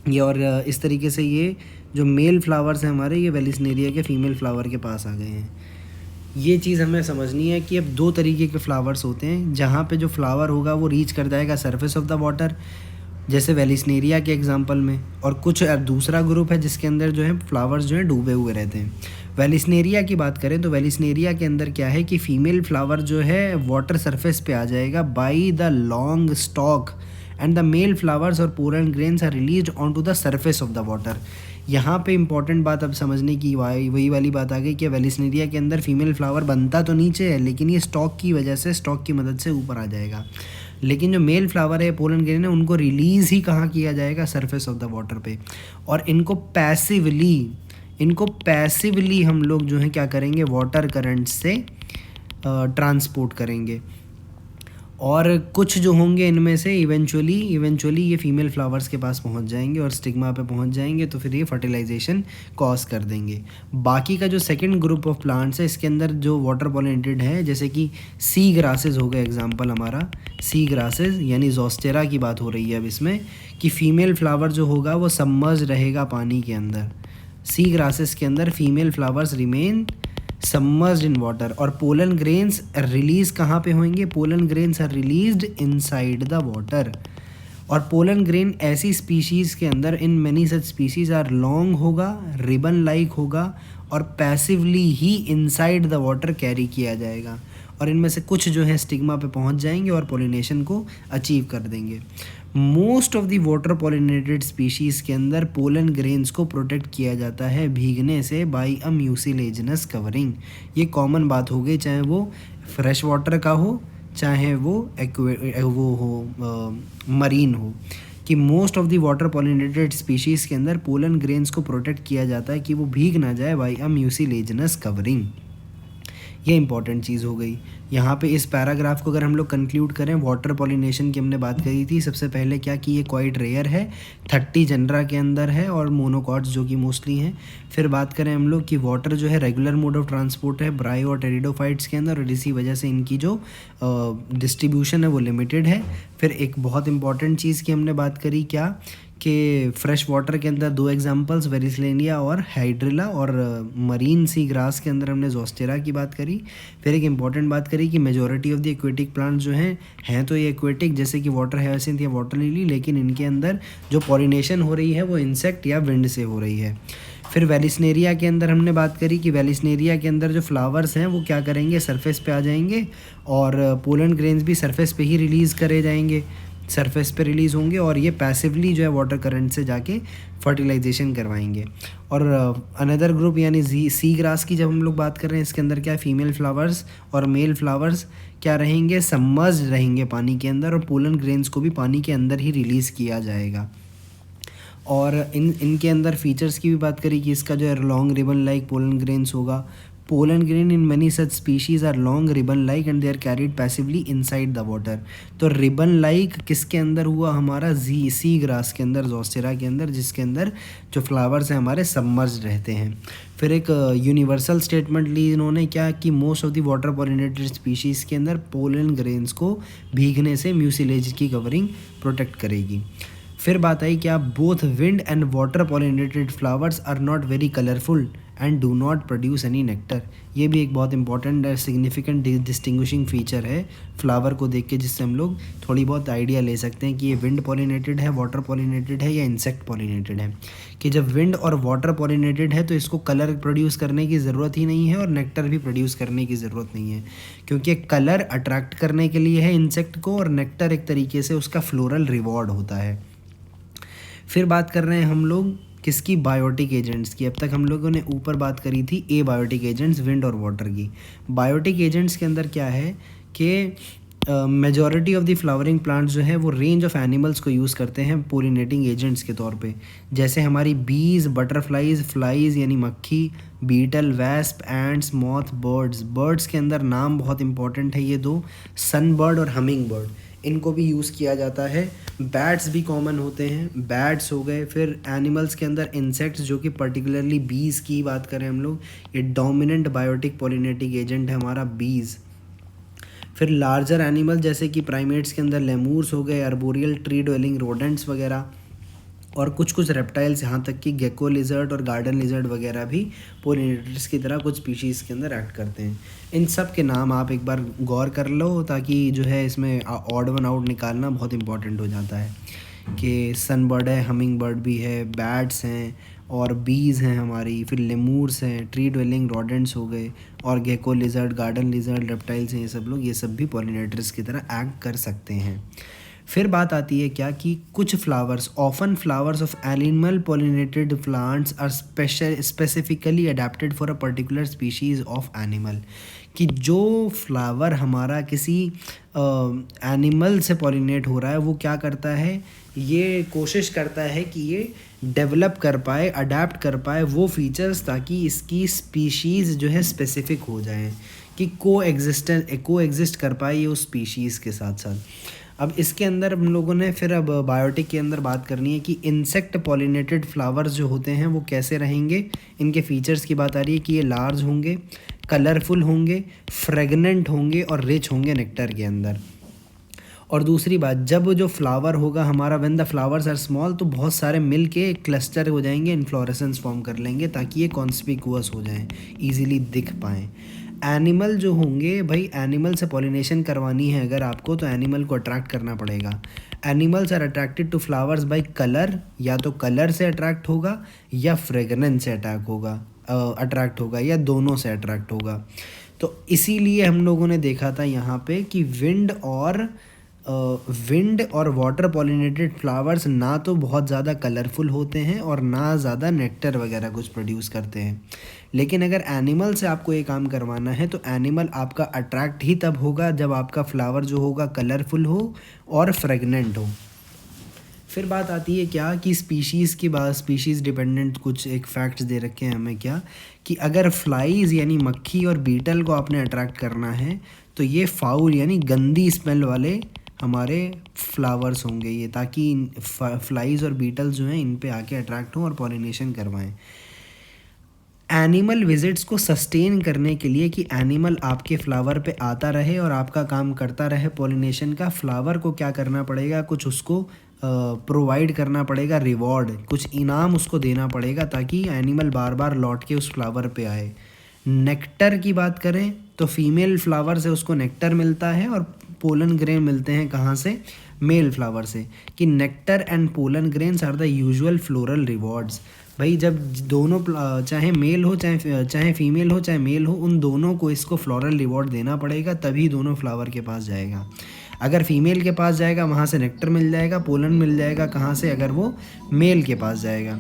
ये, और इस तरीके से ये जो मेल फ्लावर्स हैं हमारे ये वेलिस्नेरिया के फीमेल फ्लावर के पास आ गए हैं। ये चीज़ हमें समझनी है कि अब दो तरीके के फ्लावर्स होते हैं, जहाँ पे जो फ्लावर होगा वो रीच कर जाएगा सरफेस ऑफ द वाटर, जैसे वेलिस्नेरिया के एग्जांपल में, और कुछ दूसरा ग्रुप है जिसके अंदर जो है फ्लावर्स जो है डूबे हुए रहते हैं। वेलिस्नेरिया की बात करें तो वेलिस्नेरिया के अंदर क्या है कि फीमेल फ्लावर जो है वाटर सरफेस पे आ जाएगा by the long stalk, and the male flowers और pollen grains are released on to the surface of the water. यहाँ पे इंपॉर्टेंट बात अब समझने की वही वाली बात आ गई कि वेलिस्नेरिया के अंदर फीमेल फ्लावर बनता तो नीचे है, लेकिन ये स्टॉक की वजह से, स्टॉक की मदद से ऊपर आ जाएगा। लेकिन जो मेल फ्लावर है पोलन ग्रेन है उनको रिलीज़ ही कहाँ किया जाएगा, सरफेस ऑफ द वाटर पे। और इनको पैसिवली हम लोग जो है क्या करेंगे, वाटर करंट से ट्रांसपोर्ट करेंगे। और कुछ जो होंगे इनमें से इवेंचुअली ये फीमेल फ्लावर्स के पास पहुंच जाएंगे और स्टिग्मा पे पहुंच जाएंगे, तो फिर ये फर्टिलाइजेशन कॉज कर देंगे। बाकी का जो सेकंड ग्रुप ऑफ प्लांट्स है इसके अंदर जो वाटर पॉलिनेटेड है, जैसे कि सी ग्रासेस हो गए एग्जांपल हमारा, सी ग्रासेस यानी जोस्टेरा की बात हो रही है अब इसमें, कि फीमेल फ्लावर जो होगा वो सबमर्ज रहेगा पानी के अंदर। सी ग्रासेस के अंदर female flowers remain submerged in water. और पोलन ग्रेन्स रिलीज कहाँ पे होंगे, pollen grains are released inside the water. और पोलन ग्रेन ऐसी स्पीशीज़ के अंदर, in many such species are long होगा, रिबन लाइक होगा और पैसिवली ही इनसाइड द वाटर कैरी किया जाएगा। और इनमें से कुछ जो है स्टिग्मा पे पहुंच जाएंगे और पोलिनेशन को अचीव कर देंगे। Most of the water pollinated species के अंदर पोलन ग्रेन्स को प्रोटेक्ट किया जाता है भीगने से बाय अ म्यूसिलेजिनस कवरिंग। ये कॉमन बात हो गई, चाहे वो फ्रेश वाटर का हो चाहे वो मरीन हो, कि most of the water pollinated species के अंदर पोलन ग्रेन्स को प्रोटेक्ट किया जाता है कि वो भीग ना जाए बाय अ म्यूसिलेजिनस कवरिंग। ये इंपॉर्टेंट चीज़ हो गई। यहाँ पे इस पैराग्राफ को अगर हम लोग कंक्लूड करें, वाटर पॉलिनेशन की हमने बात करी थी सबसे पहले क्या, कि ये क्वाइट रेयर है, 30 जनरा के अंदर है और मोनोकॉट्स जो कि मोस्टली हैं। फिर बात करें हम लोग कि वाटर जो है रेगुलर मोड ऑफ ट्रांसपोर्ट है ब्रायो और टेरिडोफाइट्स के अंदर, और इसी वजह से इनकी जो डिस्ट्रीब्यूशन है वो लिमिटेड है। फिर एक बहुत इंपॉर्टेंट चीज़ की हमने बात करी क्या, कि फ्रेश वाटर के अंदर 2 एग्जांपल्स वेरिसलेनिया और हाइड्रिला, और मरीन सी ग्रास के अंदर हमने जोस्टेरा की बात करी। फिर एक इंपॉर्टेंट बात करी कि majority of the aquatic plants जो हैं तो ये एक्वेटिक, जैसे कि वाटर हायासिंथ या वाटर लिली, लेकिन इनके अंदर जो पॉलिनेशन हो रही है वो इंसेक्ट या विंड से हो रही है। फिर वेलिस्नेरिया के अंदर हमने बात करी कि वेलिस्नेरिया के अंदर जो फ्लावर्स हैं वो क्या करेंगे, सरफेस पे आ जाएंगे और पोलन ग्रेन्स भी सरफेस पे ही रिलीज़ करे जाएंगे, सरफेस पे रिलीज़ होंगे और ये पैसिवली जो है वाटर करंट से जाके फर्टिलाइजेशन करवाएंगे। और अनदर ग्रुप यानी सी ग्रास की जब हम लोग बात कर रहे हैं, इसके अंदर क्या है, फीमेल फ्लावर्स और मेल फ्लावर्स क्या रहेंगे, सबमर्ज्ड रहेंगे पानी के अंदर, और पोलन ग्रेन्स को भी पानी के अंदर ही रिलीज़ किया जाएगा। और इनके अंदर फीचर्स की भी बात करी कि इसका जो है long ribbon like pollen grains होगा। Pollen grain in many such species are long ribbon like and they are carried passively inside the water. तो रिबन लाइक किसके अंदर हुआ, हमारा सी ग्रास के अंदर, जोस्टेरा के अंदर, जिसके अंदर जो फ्लावर्स हैं हमारे सबमर्ज्ड रहते हैं। फिर एक यूनिवर्सल स्टेटमेंट ली इन्होंने क्या, कि most of the water pollinated species के अंदर पोलन ग्रेन्स को भीगने से म्यूसिलेज की कवरिंग प्रोटेक्ट करेगी। फिर बात आई क्या, both wind and water pollinated flowers are not very colourful and do not produce any nectar. ये भी एक बहुत इंपॉर्टेंट सिग्निफिकेंट डिस्टिंग्विशिंग फीचर है फ्लावर को देख के, जिससे हम लोग थोड़ी बहुत आइडिया ले सकते हैं कि ये विंड पॉलिनेटेड है, वाटर पॉलिनेटेड है या इंसेक्ट पॉलिनेटेड है। कि जब विंड और वाटर पॉलिनेटेड है तो इसको कलर प्रोड्यूस करने की ज़रूरत ही नहीं है और नेक्टर भी प्रोड्यूस करने की ज़रूरत नहीं है, क्योंकि कलर अट्रैक्ट करने के लिए है इंसेक्ट को और नेक्टर एक तरीके से उसका फ्लोरल रिवॉर्ड होता है। फिर बात कर रहे हैं हम लोग किसकी, बायोटिक एजेंट्स की। अब तक हम लोगों ने ऊपर बात करी थी ए बायोटिक एजेंट्स, विंड और वाटर की। बायोटिक एजेंट्स के अंदर क्या है कि majority of the flowering plants जो है वो रेंज ऑफ एनिमल्स को यूज़ करते हैं पोलिनेटिंग एजेंट्स के तौर पे, जैसे हमारी बीज, बटरफ्लाइज, फ्लाइज यानी मक्खी, beetle, wasp, ants, moth, birds. Birds के अंदर नाम बहुत इंपॉर्टेंट है ये 2, सन बर्ड और हमिंग बर्ड, इनको भी यूज़ किया जाता है। बैट्स भी कॉमन होते हैं, बैट्स हो गए। फिर एनिमल्स के अंदर इंसेक्ट्स, जो कि पर्टिकुलरली बीज की बात करें हम लोग, ये डोमिनेंट बायोटिक पॉलिनेटिक एजेंट है हमारा बीज। फिर लार्जर एनिमल जैसे कि प्राइमेट्स के अंदर लेमूर्स हो गए, अर्बोरियल ट्री ड्वेलिंग रोडेंट्स वगैरह, और कुछ कुछ रेप्टाइल्स, यहाँ तक कि गेको लिजर्ड और गार्डन लिजर्ड वगैरह भी पोलिनेटर्स की तरह कुछ स्पीशीज़ के अंदर एक्ट करते हैं। इन सब के नाम आप एक बार गौर कर लो, ताकि जो है इसमें ऑड वन आउट निकालना बहुत इंपॉर्टेंट हो जाता है कि सन बर्ड है, हमिंग बर्ड भी है, बैट्स हैं और बीज हैं हमारी, फिर लेमूर्स हैं, ट्री ड्वेलिंग रोडेंट्स हो गए, और gecko lizard, garden lizard, reptiles हैं, ये सब लोग, ये सब भी पोलिनेटर्स की तरह एक्ट कर सकते हैं। फिर बात आती है क्या, कि कुछ flowers, often flowers of animal pollinated plants are specifically adapted for a particular species of animal. कि जो फ्लावर हमारा किसी एनिमल से पॉलिनेट हो रहा है वो क्या करता है, ये कोशिश करता है कि ये डेवलप कर पाए, अडेप्ट कर पाए वो फीचर्स, ताकि इसकी स्पीशीज़ जो है स्पेसिफिक हो जाएं, कि को एग्जिस्ट कर पाए ये उस स्पीशीज़ के साथ साथ। अब इसके अंदर हम लोगों ने फिर अब बायोटिक के अंदर बात करनी है कि इंसेक्ट पॉलिनेटेड फ्लावर्स जो होते हैं वो कैसे रहेंगे। इनके फीचर्स की बात आ रही है कि ये लार्ज होंगे, कलरफुल होंगे, फ्रेगनेंट होंगे और रिच होंगे नेक्टर के अंदर। और दूसरी बात, जब जो फ्लावर होगा हमारा, when the flowers are small, तो बहुत सारे मिल के क्लस्टर हो जाएंगे, इन्फ्लोरेसेंस फॉर्म कर लेंगे ताकि ये कॉन्स्पिकुअस हो जाएं, ईजिली दिख पाएँ। एनिमल जो होंगे भाई, एनिमल से पॉलिनेशन करवानी है अगर आपको, तो एनिमल को अट्रैक्ट करना पड़ेगा। Animals are attracted to flowers by colour, या तो कलर से अट्रैक्ट होगा या फ्रेगनेंस से अट्रैक्ट होगा या दोनों से अट्रैक्ट होगा। तो इसीलिए हम लोगों ने देखा था यहाँ पे कि विंड और वाटर पॉलिनेटेड फ्लावर्स ना तो बहुत ज़्यादा कलरफुल होते हैं और ना ज़्यादा नेक्टर वगैरह कुछ प्रोड्यूस करते हैं। लेकिन अगर एनिमल से आपको ये काम करवाना है तो एनिमल आपका अट्रैक्ट ही तब होगा जब आपका फ्लावर जो होगा कलरफुल हो और फ्रेगनेंट हो। फिर बात आती है क्या कि स्पीशीज़ की बात, स्पीशीज़ डिपेंडेंट कुछ एक फैक्ट्स दे रखे हैं हमें, क्या कि अगर फ्लाइज़ यानी मक्खी और बीटल को आपने अट्रैक्ट करना है तो ये फाउल यानी गंदी स्मेल वाले हमारे फ्लावर्स होंगे ये, ताकि फ्लाइज़ और बीटल्स जो हैं इन पे आके अट्रैक्ट हों और पॉलिनेशन करवाएं। एनिमल विजिट्स को सस्टेन करने के लिए कि एनिमल आपके फ्लावर पे आता रहे और आपका काम करता रहे पॉलिनेशन का, फ्लावर को क्या करना पड़ेगा, कुछ उसको प्रोवाइड करना पड़ेगा, रिवॉर्ड, कुछ इनाम उसको देना पड़ेगा ताकि एनिमल बार बार लौट के उस फ्लावर पे आए। नेक्टर की बात करें तो फीमेल फ्लावर से उसको नेक्टर मिलता है और पोलन ग्रेन मिलते हैं कहाँ से, मेल फ्लावर से, कि nectar and pollen grains are the usual floral rewards. भाई जब दोनों चाहे मेल हो चाहे फीमेल हो चाहे मेल हो, उन दोनों को इसको फ्लोरल रिवॉर्ड देना पड़ेगा, तभी दोनों फ्लावर के पास जाएगा। अगर फीमेल के पास जाएगा वहाँ से नेक्टर मिल जाएगा, पोलन मिल जाएगा कहाँ से, अगर वो मेल के पास जाएगा।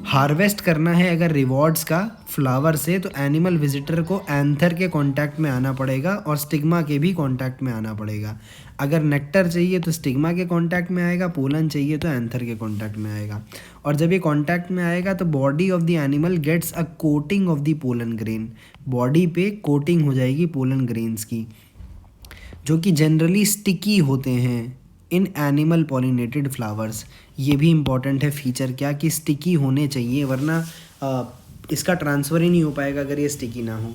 हार्वेस्ट करना है अगर रिवॉर्ड्स का फ्लावर से, तो एनिमल विजिटर को एंथर के कांटेक्ट में आना पड़ेगा और स्टिग्मा के भी कांटेक्ट में आना पड़ेगा। अगर नेक्टर चाहिए तो स्टिग्मा के कांटेक्ट में आएगा, पोलन चाहिए तो एंथर के कांटेक्ट में आएगा। और जब ये कांटेक्ट में आएगा तो body of the animal gets a coating of the pollen grain, body पे कोटिंग हो जाएगी पोलन ग्रेन्स की, जो कि जनरली स्टिकी होते हैं इन एनिमल पॉलिनेटेड फ्लावर्स। ये भी इम्पॉर्टेंट है फीचर, क्या कि स्टिकी होने चाहिए, वरना इसका ट्रांसफ़र ही नहीं हो पाएगा अगर ये स्टिकी ना हो।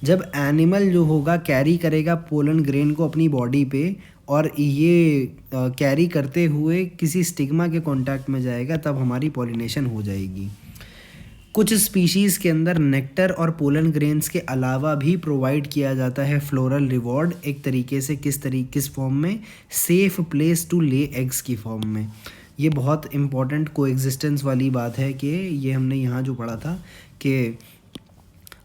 जब एनिमल जो होगा कैरी करेगा पोलन ग्रेन को अपनी बॉडी पे और ये कैरी करते हुए किसी स्टिग्मा के कांटेक्ट में जाएगा, तब हमारी पॉलिनेशन हो जाएगी। कुछ स्पीशीज़ के अंदर नेक्टर और पोलन ग्रेन्स के अलावा भी प्रोवाइड किया जाता है फ्लोरल रिवॉर्ड, एक तरीके से किस फॉर्म में, safe place to lay eggs की फॉर्म में। ये बहुत इम्पॉर्टेंट कोएग्जिस्टेंस वाली बात है कि ये हमने यहाँ जो पढ़ा था कि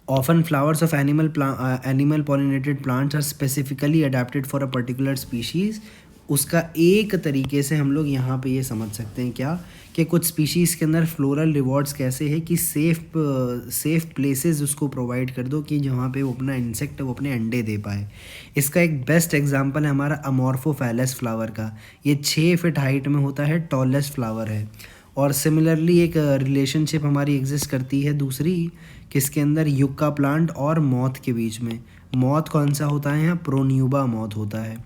often flowers of animal pollinated plants are specifically adapted for a particular species. उसका एक तरीके से हम लोग यहाँ पे ये समझ सकते हैं क्या कि कुछ स्पीशीज़ के अंदर फ्लोरल रिवॉर्ड्स कैसे है कि सेफ़ प्लेसेस उसको प्रोवाइड कर दो कि जहाँ पे वो अपना इंसेक्ट वो अपने अंडे दे पाए। इसका एक बेस्ट एग्जांपल है हमारा अमॉर्फोफैलस फ्लावर का। ये 6 फीट हाइट में होता है, टॉलेस्ट फ्लावर है। और सिमिलरली एक रिलेशनशिप हमारी एग्जिस्ट करती है दूसरी, किसके अंदर, युक्का प्लांट और मॉथ के बीच में। मॉथ कौन सा होता है यहाँ, प्रोन्यूबा मॉथ होता है।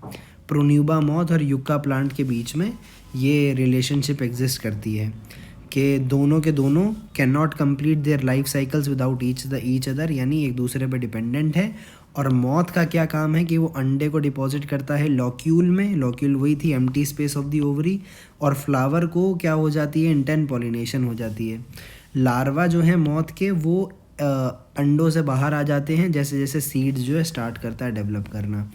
प्रोन्यूबा मॉथ और युक्का प्लांट के बीच में ये रिलेशनशिप एग्जिस्ट करती है कि दोनों के दोनों can not complete their life cycles without each other, यानी एक दूसरे पे डिपेंडेंट है। और मॉथ का क्या काम है कि वो अंडे को डिपॉजिट करता है लॉक्यूल में, लॉक्यूल वही थी empty space of the ovary, और फ्लावर को क्या हो जाती है, इंटेंट पॉलिनेशन हो जाती है। लार्वा जो है मॉथ के वो अंडों से बाहर आ जाते हैं जैसे जैसे सीड्स जो है स्टार्ट करता है डेवलप करना।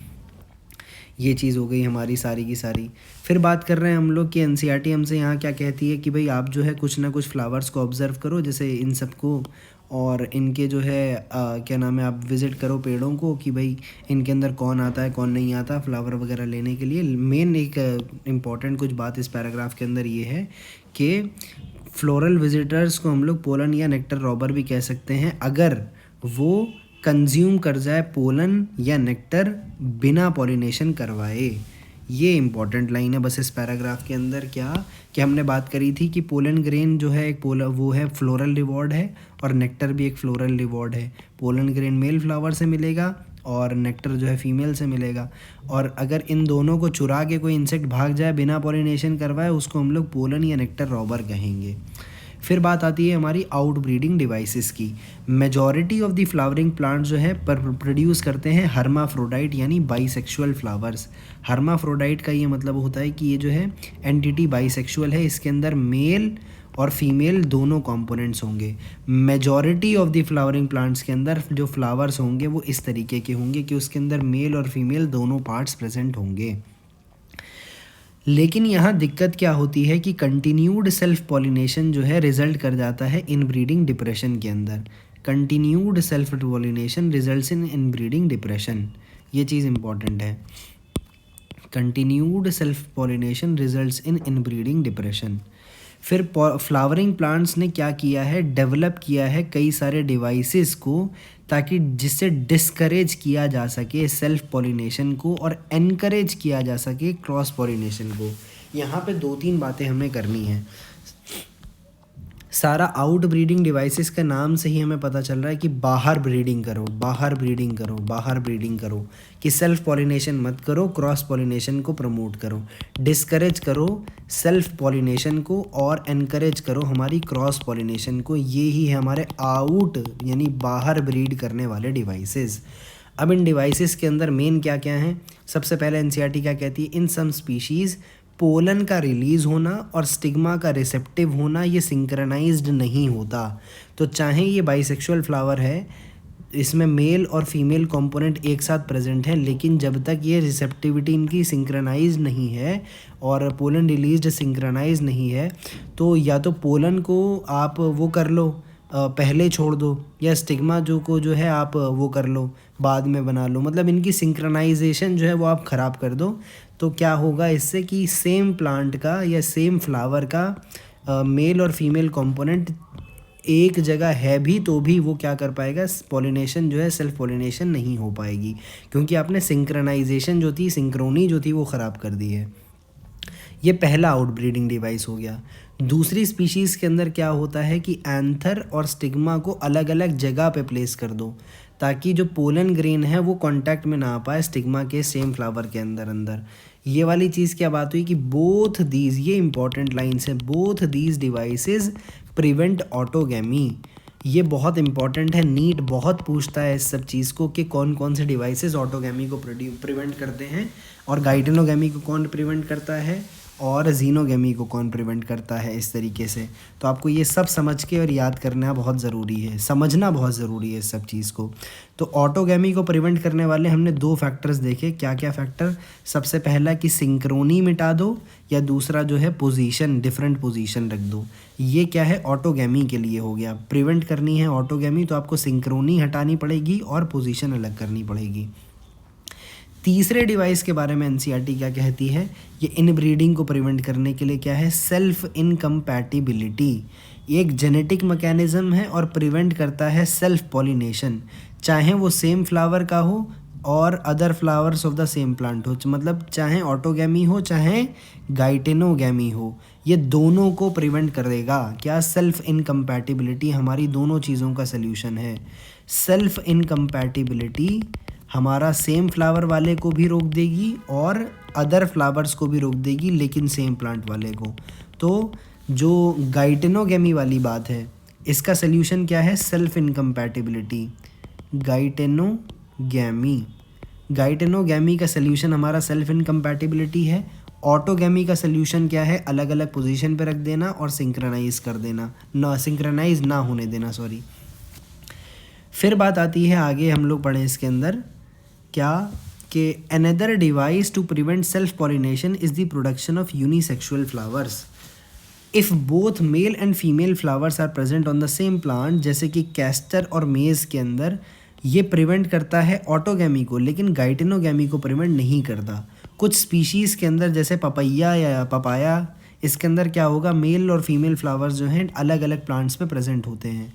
ये चीज़ हो गई हमारी सारी की सारी। फिर बात कर रहे हैं हम लोग कि एनसीईआरटी हमसे यहाँ क्या कहती है कि भाई आप जो है कुछ ना कुछ फ्लावर्स को ऑब्ज़र्व करो, जैसे इन सब को, और इनके जो है क्या नाम है, आप विज़िट करो पेड़ों को कि भाई इनके अंदर कौन आता है कौन नहीं आता फ्लावर वगैरह लेने के लिए। मेन एक इम्पॉर्टेंट कुछ बात इस पैराग्राफ के अंदर ये है कि फ्लोरल विजिटर्स को हम लोग पोलन या नेक्टर रॉबर भी कह सकते हैं अगर वो कंज्यूम कर जाए पोलन या नेक्टर बिना पॉलिनेशन करवाए। ये इंपॉर्टेंट लाइन है बस इस पैराग्राफ के अंदर। क्या कि हमने बात करी थी कि पोलन ग्रेन जो है एक वो है फ्लोरल रिवॉर्ड है और नेक्टर भी एक फ्लोरल रिवॉर्ड है। पोलन ग्रेन मेल फ्लावर से मिलेगा और नेक्टर जो है फीमेल से मिलेगा, और अगर इन दोनों को चुरा के कोई इंसेक्ट भाग जाए बिना पॉलिनेशन करवाए उसको हम लोग पोलन या नेक्टर रॉबर कहेंगे। फिर बात आती है हमारी आउट ब्रीडिंग डिवाइसेस की। Majority of the flowering plant जो है प्रोड्यूस करते हैं हर्माफ्रोडाइट यानी बाइसेक्सुअल फ्लावर्स। हर्माफ्रोडाइट का ये मतलब होता है कि ये जो है एंटिटी बाइसेक्सुअल है, इसके अंदर मेल और फीमेल दोनों कंपोनेंट्स होंगे। Majority of the flowering plants के अंदर जो फ्लावर्स होंगे वो इस तरीके के होंगे कि उसके अंदर मेल और फीमेल दोनों पार्ट्स प्रेजेंट होंगे। लेकिन यहाँ दिक्कत क्या होती है कि कंटिन्यूड सेल्फ पॉलिनेशन जो है रिजल्ट कर जाता है इनब्रीडिंग डिप्रेशन के अंदर। Continued self pollination results in inbreeding depression, ये चीज़ इंपॉर्टेंट है। Continued self pollination results in inbreeding depression. फिर फ्लावरिंग प्लांट्स ने क्या किया है, डेवलप किया है कई सारे डिवाइसेस को ताकि जिससे डिस्करेज किया जा सके सेल्फ पॉलिनेशन को और एनकरेज किया जा सके क्रॉस पॉलिनेशन को। यहाँ पे 2-3 बातें हमें करनी है। सारा आउट ब्रीडिंग डिवाइसेस का नाम से ही हमें पता चल रहा है कि बाहर ब्रीडिंग करो, बाहर ब्रीडिंग करो, बाहर ब्रीडिंग करो, कि सेल्फ पॉलिनेशन मत करो, क्रॉस पॉलिनेशन को प्रमोट करो। डिस्करेज करो सेल्फ पॉलिनेशन को और एनकरेज करो हमारी क्रॉस पॉलिनेशन को। ये ही है हमारे आउट यानी बाहर ब्रीड करने वाले डिवाइसेस। अब इन डिवाइसेस के अंदर मेन क्या क्या हैं? सबसे पहले एनसीईआरटी क्या कहती है, इन सम स्पीशीज़ पोलन का रिलीज़ होना और स्टिग्मा का रिसेप्टिव होना ये सिंक्रनाइज्ड नहीं होता। तो चाहे ये बाइसेक्सुअल फ्लावर है, इसमें मेल और फीमेल कंपोनेंट एक साथ प्रेजेंट है, लेकिन जब तक ये रिसेप्टिविटी इनकी सिंक्रनाइज नहीं है और पोलन रिलीज्ड सिंक्रनाइज नहीं है, तो या तो पोलन को आप वो कर लो पहले छोड़ दो, या स्टिग्मा जो है आप वो कर लो बाद में बना लो, मतलब इनकी सिंक्रनाइजेशन जो है वो आप ख़राब कर दो। तो क्या होगा इससे कि सेम प्लांट का या सेम फ्लावर का मेल और फीमेल कंपोनेंट एक जगह है भी तो भी वो क्या कर पाएगा, पॉलिनेशन जो है सेल्फ पॉलिनेशन नहीं हो पाएगी, क्योंकि आपने सिंक्रनाइजेशन जो थी, सिंक्रोनी जो थी वो ख़राब कर दी है। ये पहला आउटब्रीडिंग डिवाइस हो गया। दूसरी स्पीशीज़ के अंदर क्या होता है कि एंथर और स्टिग्मा को अलग अलग जगह पे प्लेस कर दो ताकि जो पोलन ग्रेन है वो कांटेक्ट में ना आ पाए स्टिग्मा के सेम फ्लावर के अंदर। ये वाली चीज़ क्या बात हुई कि बोथ दीज, ये इंपॉर्टेंट लाइन्स है, both these devices prevent autogamy. ये बहुत इंपॉर्टेंट है, नीट बहुत पूछता है इस सब चीज़ को कि कौन कौन से डिवाइसेस ऑटोगैमी को प्रिवेंट करते हैं और गाइटेनोगैमी को कौन प्रिवेंट करता है और जीनोगैमी को कौन प्रिवेंट करता है, इस तरीके से। तो आपको ये सब समझ के और याद करना बहुत ज़रूरी है, समझना बहुत ज़रूरी है इस सब चीज़ को। तो ऑटोगैमी को प्रिवेंट करने वाले हमने 2 फैक्टर्स देखे। क्या क्या फैक्टर? सबसे पहला कि सिंक्रोनी मिटा दो, या दूसरा जो है पोजीशन, डिफरेंट पोजीशन रख दो। ये क्या है, ऑटोगैमी के लिए हो गया। प्रिवेंट करनी है ऑटोगैमी तो आपको सिंक्रोनी हटानी पड़ेगी और पोजीशन अलग करनी पड़ेगी। तीसरे डिवाइस के बारे में एनसीईआरटी क्या कहती है, ये इनब्रीडिंग को प्रिवेंट करने के लिए क्या है, सेल्फ इनकम्पैटिबिलिटी। एक जेनेटिक मैकेनिज्म है और प्रिवेंट करता है सेल्फ पॉलिनेशन, चाहे वो सेम फ्लावर का हो और other flowers of the same plant हो, मतलब चाहे ऑटोगैमी हो चाहे गाइटेनोगैमी हो, ये दोनों को प्रिवेंट करेगा। क्या? सेल्फ इनकम्पैटिबिलिटी हमारी दोनों चीज़ों का सल्यूशन है। सेल्फ इनकम्पैटिबिलिटी हमारा सेम फ्लावर वाले को भी रोक देगी और अदर फ्लावर्स को भी रोक देगी, लेकिन सेम प्लांट वाले को। तो जो गाइटेनोगैमी वाली बात है इसका सल्यूशन क्या है, सेल्फ इनकम्पैटिबिलिटी। गाइटेनोगैमी का सल्यूशन हमारा सेल्फ इनकम्पैटिबिलिटी है। ऑटोगैमी का सल्यूशन क्या है, अलग अलग पोजीशन पे रख देना और सिंक्रनाइज कर देना, ना सिंक्रनाइज ना होने देना, सॉरी। फिर बात आती है आगे, हम लोग पढ़ें इसके अंदर क्या कि another device to prevent self pollination is the production of unisexual flowers if both male and female flowers are present on the same plant, जैसे कि कैस्टर और मेज़ के अंदर ये प्रिवेंट करता है ऑटोगैमी को, लेकिन गाइटेनोगैमी को प्रिवेंट नहीं करता। कुछ स्पीशीज़ के अंदर जैसे पपैया या पपाया, इसके अंदर क्या होगा, मेल और फीमेल फ्लावर्स जो हैं अलग अलग प्लांट्स पे प्रेजेंट होते हैं।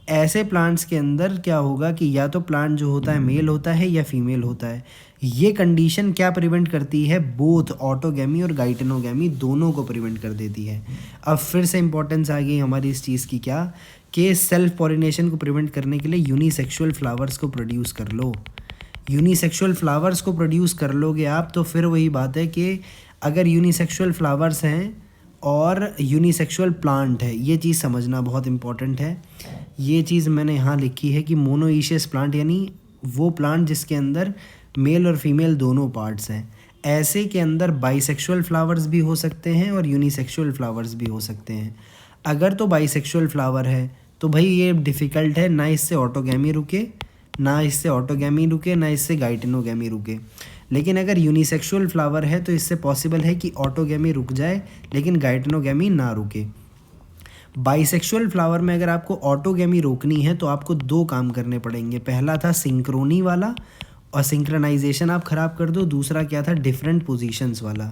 ऐसे प्लांट्स के अंदर क्या होगा कि या तो प्लांट जो होता है मेल होता है या फीमेल होता है। ये कंडीशन क्या प्रिवेंट करती है, बोथ ऑटोगैमी और गाइटेनोगैमी दोनों को प्रिवेंट कर देती है। अब फिर से इंपॉर्टेंस आ गई हमारी इस चीज़ की, क्या कि सेल्फ पॉलिनेशन को प्रिवेंट करने के लिए यूनिसेक्सुअल फ्लावर्स को प्रोड्यूस कर लो। यूनिसेक्सुअल फ्लावर्स को प्रोड्यूस कर लोगे आप, तो फिर वही बात है कि अगर यूनिसेक्सुअल फ्लावर्स हैं और यूनिसेक्सुअल प्लांट है, ये चीज़ समझना बहुत इंपॉर्टेंट है। ये चीज़ मैंने यहाँ लिखी है कि मोनोइशियस प्लांट यानी वो प्लांट जिसके अंदर मेल और फीमेल दोनों पार्ट्स हैं। ऐसे के अंदर बाइसेक्सुअल फ्लावर्स भी हो सकते हैं और यूनिसेक्सुअल फ्लावर्स भी हो सकते हैं। अगर तो बाइसेक्सुअल फ्लावर है तो भाई ये डिफ़िकल्ट है, ना इससे ऑटोगैमी रुके, ना इससे गाइटेनोगैमी रुके। लेकिन अगर यूनिसेक्सुअल फ्लावर है तो इससे पॉसिबल है कि ऑटोगैमी रुक जाए लेकिन गाइटेनोगैमी ना रुके। बाइसेक्सुअल फ्लावर में अगर आपको ऑटोगैमी रोकनी है तो आपको दो काम करने पड़ेंगे। पहला था सिंक्रोनी वाला और सिंक्रोनाइजेशन आप ख़राब कर दो। दूसरा क्या था, डिफरेंट पोजीशंस वाला,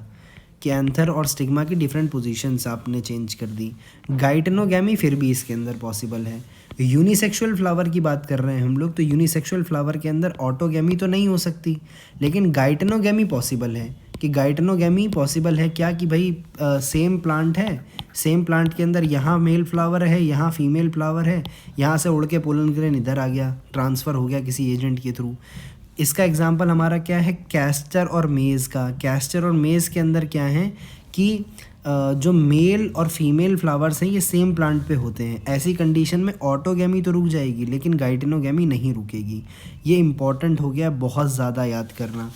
कि एंथर और स्टिग्मा की डिफरेंट पोजीशंस आपने चेंज कर दी। गाइटेनोगैमी फिर भी इसके अंदर पॉसिबल है। यूनिसेक्सुअल फ्लावर की बात कर रहे हैं हम लोग, तो यूनिसेक्सुअल फ्लावर के अंदर ऑटोगैमी तो नहीं हो सकती लेकिन गाइटेनोगैमी पॉसिबल है। कि गाइटेनोगैमी पॉसिबल है क्या कि भाई सेम प्लांट है, सेम प्लांट के अंदर यहाँ मेल फ्लावर है, यहाँ फीमेल फ्लावर है, यहाँ से उड़ के पोलन ग्रेन इधर आ गया, ट्रांसफ़र हो गया किसी एजेंट के थ्रू। इसका एग्जांपल हमारा क्या है, कैस्टर और मेज़ का। कैस्टर और मेज़ के अंदर क्या है कि जो मेल और फीमेल फ्लावर्स हैं ये सेम प्लांट पे होते हैं। ऐसी कंडीशन में ऑटोगैमी तो रुक जाएगी लेकिन गाइटेनोगैमी नहीं रुकेगी। ये इंपॉर्टेंट हो गया, बहुत ज़्यादा याद करना।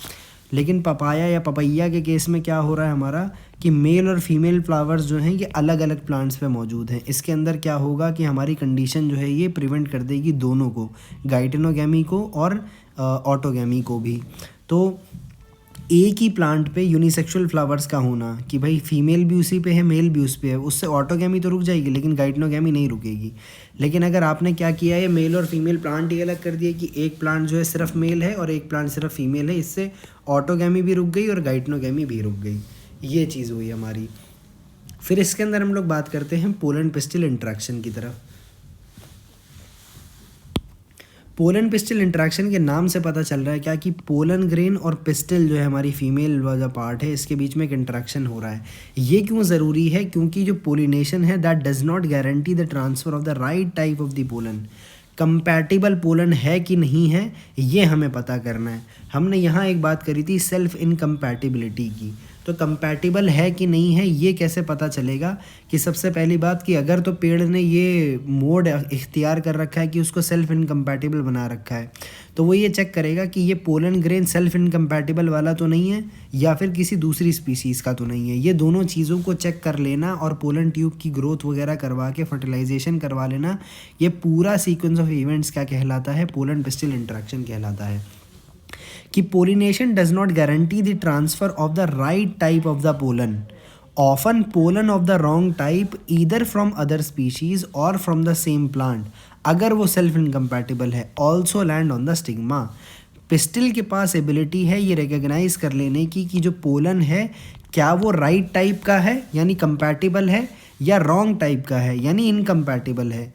लेकिन पपाया या पपैया के केस में क्या हो रहा है हमारा कि मेल और फीमेल फ्लावर्स जो हैं ये अलग अलग प्लांट्स पे मौजूद हैं। इसके अंदर क्या होगा कि हमारी कंडीशन जो है ये प्रिवेंट कर देगी दोनों को, गाइटेनोगैमी को और ऑटोगैमी को भी। तो एक ही प्लांट पे यूनिसेक्सुअल फ्लावर्स का होना कि भाई फीमेल भी उसी पे है मेल भी उस पे है, उससे ऑटोगैमी तो रुक जाएगी लेकिन गाइटेनोगैमी नहीं रुकेगी। लेकिन अगर आपने क्या किया है, मेल और फीमेल प्लांट ही अलग कर दिया कि एक प्लांट जो है सिर्फ मेल है और एक प्लांट सिर्फ फीमेल है, इससे ऑटोगैमी भी रुक गई और गाइटेनोगैमी भी रुक गई। ये चीज़ हुई हमारी। फिर इसके अंदर हम लोग बात करते हैं पोलन पिस्टिल इंटरेक्शन की तरफ। पोलन पिस्टिल इंटरेक्शन के नाम से पता चल रहा है क्या कि पोलन ग्रेन और पिस्टिल जो है हमारी फीमेल वाला पार्ट है, इसके बीच में एक इंटरेक्शन हो रहा है। ये क्यों ज़रूरी है, क्योंकि जो पोलिनेशन है that does not guarantee the transfer of the right type of the pollen. Compatible pollen है कि नहीं है ये हमें पता करना है। हमने यहाँ एक बात करी थी सेल्फ इनकम्पैटिबिलिटी की, तो कंपैटिबल है कि नहीं है ये कैसे पता चलेगा कि सबसे पहली बात कि अगर तो पेड़ ने ये मोड इख्तियार कर रखा है कि उसको सेल्फ इनकम्पैटिबल बना रखा है, तो वो ये चेक करेगा कि ये पोलन ग्रेन सेल्फ इनकम्पैटिबल वाला तो नहीं है या फिर किसी दूसरी स्पीसीज़ का तो नहीं है। ये दोनों चीज़ों को चेक कर लेना और पोलन ट्यूब की ग्रोथ वगैरह करवा के फर्टिलाइजेशन करवा लेना, ये पूरा सीक्वेंस ऑफ इवेंट्स क्या कहलाता है, पोलन पिस्टिल इंटरेक्शन कहलाता है। कि pollination does not guarantee the transfer of the right type of the pollen. Often pollen of the wrong type either from other species or from the same plant, अगर वो self incompatible है, also land on the stigma. Pistil के पास ability है ये recognise कर लेने की कि जो पोलन है क्या वो राइट टाइप का है यानी कंपैटिबल है या रॉन्ग टाइप का है यानी इनकम्पैटिबल है।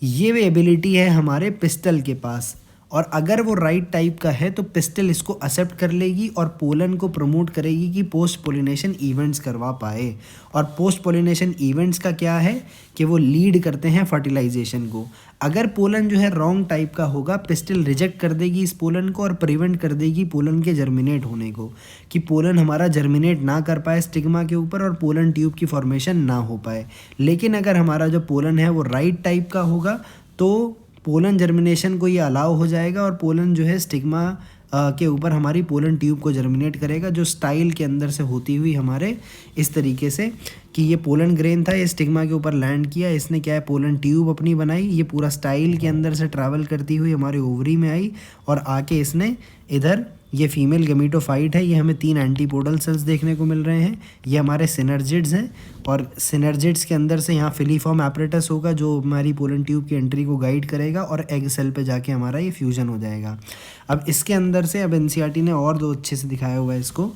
ये एबिलिटी है हमारे पिस्टल के पास, और अगर वो राइट टाइप का है तो पिस्टल इसको एक्सेप्ट कर लेगी और पोलन को प्रमोट करेगी कि पोस्ट पोलिनेशन इवेंट्स करवा पाए। और पोस्ट पोलिनेशन इवेंट्स का क्या है कि वो लीड करते हैं फर्टिलाइजेशन को। अगर पोलन जो है रॉन्ग टाइप का होगा, पिस्टल रिजेक्ट कर देगी इस पोलन को और प्रिवेंट कर देगी पोलन के जर्मिनेट होने को, कि पोलन हमारा जर्मिनेट ना कर पाए स्टिग्मा के ऊपर और पोलन ट्यूब की फॉर्मेशन ना हो पाए। लेकिन अगर हमारा जो पोलन है वो राइट टाइप का होगा तो पोलन जर्मिनेशन को ये अलाउ हो जाएगा और पोलन जो है स्टिग्मा के ऊपर हमारी पोलन ट्यूब को जर्मिनेट करेगा, जो स्टाइल के अंदर से होती हुई हमारे इस तरीके से कि ये पोलन ग्रेन था, ये स्टिग्मा के ऊपर लैंड किया, इसने क्या है पोलन ट्यूब अपनी बनाई, ये पूरा स्टाइल के अंदर से ट्रैवल करती हुई हमारे ओवरी में आई और आके इसने इधर, ये फीमेल गेमेटोफाइट है, ये हमें 3 एंटीपोडल सेल्स देखने को मिल रहे हैं, ये हमारे सिनर्जिड्स हैं और सिनर्जिड्स के अंदर से यहाँ फिलीफॉर्म एपरेटस होगा जो हमारी पोलन ट्यूब की एंट्री को गाइड करेगा और एग सेल पे जाके हमारा ये फ्यूजन हो जाएगा। अब इसके अंदर से अब एनसीईआरटी ने और दो अच्छे से दिखाया हुआ है इसको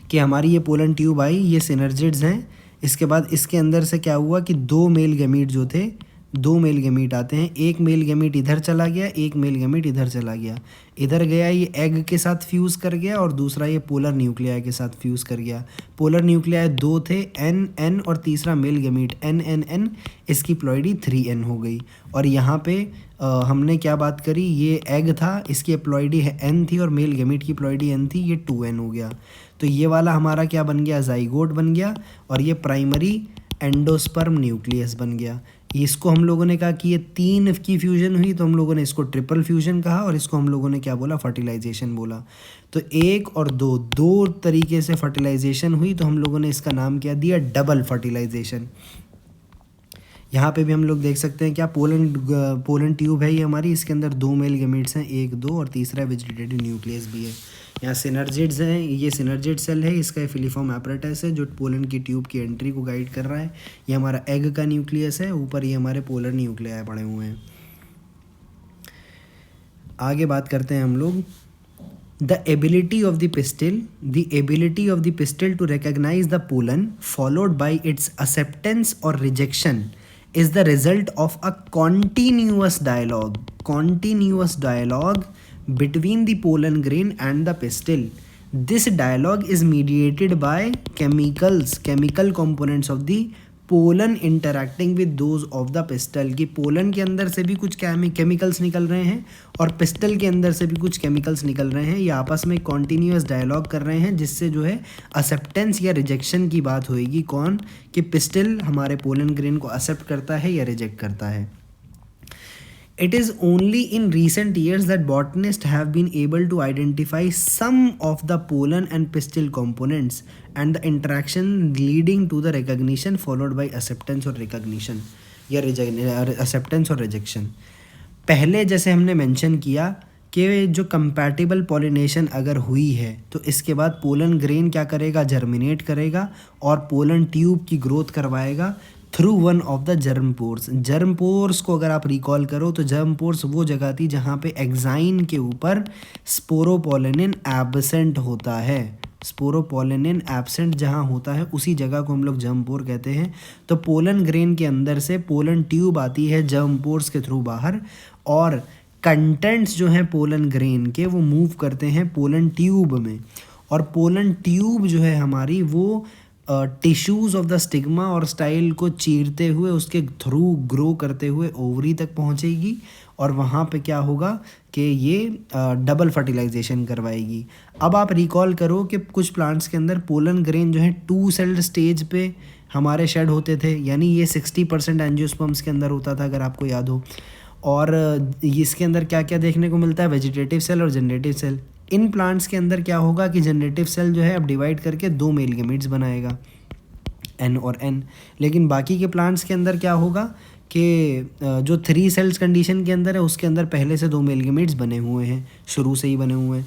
कि हमारी ये पोलन ट्यूब आई, ये सिनर्जिड्स हैं। इसके बाद इसके अंदर से क्या हुआ कि 2 मेल गैमीट जो थे दो मेल गैमीट आते हैं, एक मेल गैमीट इधर चला गया, एक मेल गैमीट इधर चला गया, इधर गया ये एग के साथ फ्यूज़ कर गया और दूसरा ये पोलर न्यूक्लियाई के साथ फ्यूज़ कर गया। पोलर न्यूक्लियाई दो थे, एन एन, और तीसरा male gamete n n n, इसकी प्लॉइडी 3n हो गई। और यहाँ पे हमने क्या बात करी, ये एग था, इसकी प्लॉइडी है n थी और मेल गैमीट की प्लॉइडी n थी, ये 2n हो गया। तो ये वाला हमारा क्या बन गया, जाइगोट बन गया, और ये प्राइमरी एंडोस्पर्म न्यूक्लियस बन गया। इसको हम लोगों ने कहा कि ये 3 की फ्यूजन हुई, तो हम लोगों ने इसको ट्रिपल फ्यूजन कहा, और इसको हम लोगों ने क्या बोला, फर्टिलाइजेशन बोला। तो 1 और 2 दो तरीके से फर्टिलाइजेशन हुई, तो हम लोगों ने इसका नाम क्या दिया, डबल फर्टिलाइजेशन। यहाँ पे भी हम लोग देख सकते हैं क्या, पोलन ट्यूब है ये हमारी, इसके अंदर 2 मेल गैमीट्स हैं, 1 2, और तीसरा वेजिटेटिव न्यूक्लियस भी है। यहाँ सिनर्जिड्स हैं, ये सिनर्जिड सेल है, इसका फिलीफॉर्म एपरेटस है जो पोलन की ट्यूब की एंट्री को गाइड कर रहा है। ये हमारा एग का न्यूक्लियस है, ऊपर ये हमारे पोलर न्यूक्लियाई पड़े हुए हैं। आगे बात करते हैं हम लोग, The ability of the pistil to recognize the pollen followed by its acceptance or rejection is the result of a continuous dialogue between the pollen grain and the pistil. This dialogue is mediated by chemical components of the pollen interacting with those of the pistol, कि pollen के अंदर से भी कुछ chemicals निकल रहे हैं और पिस्टल के अंदर से भी कुछ केमिकल्स निकल रहे हैं। ये आपस में कॉन्टीन्यूअस डायलॉग कर रहे हैं, जिससे जो है एक्सेप्टेंस या रिजेक्शन की बात होएगी। कौन, कि पिस्टल हमारे पोलन ग्रेन को एक्सेप्ट करता है या रिजेक्ट करता है। It is only in recent years that botanists have been able to identify some of the pollen and pistil components and the interaction leading to the recognition followed by acceptance or recognition या acceptance और rejection। पहले जैसे हमने mention किया कि जो compatible pollination अगर हुई है तो इसके बाद पोलन ग्रेन क्या करेगा, जर्मिनेट करेगा और पोलन ट्यूब की ग्रोथ करवाएगा through one of the germ pores. Germ pores को अगर आप रिकॉल करो तो जर्म पोर्स वो जगह थी जहाँ पे एक्साइन के ऊपर स्पोरोपोलिनिन एब्सेंट होता है। स्पोरोपोलिनिन एब्सेंट जहाँ होता है उसी जगह को हम लोग जर्म पोर कहते हैं। तो पोलन ग्रेन के अंदर से पोलन ट्यूब आती है जर्म पोर्स के थ्रू बाहर, और कंटेंट्स जो हैं पोलन ग्रेन के वो मूव करते हैं पोलन ट्यूब में, और पोलन ट्यूब जो है हमारी वो टिश्यूज़ ऑफ द स्टिग्मा और स्टाइल को चीरते हुए उसके थ्रू ग्रो करते हुए ओवरी तक पहुंचेगी, और वहाँ पे क्या होगा कि ये डबल फर्टिलाइजेशन करवाएगी। अब आप रिकॉल करो कि कुछ प्लांट्स के अंदर पोलन ग्रेन जो है 2 सेल्ड स्टेज पे हमारे शेड होते थे, यानी ये 60% एंजियोस्पर्म्स के अंदर होता था अगर आपको याद हो। और इसके अंदर क्या क्या देखने को मिलता है, वेजिटेटिव सेल और जनरेटिव सेल। इन प्लांट्स के अंदर क्या होगा कि जनरेटिव सेल जो है अब डिवाइड करके 2 मेल गैमीट्स बनाएगा, N और N। लेकिन बाकी के प्लांट्स के अंदर क्या होगा कि जो 3 सेल्स कंडीशन के अंदर है उसके अंदर पहले से 2 मेल गैमीट्स बने हुए हैं, शुरू से ही बने हुए हैं।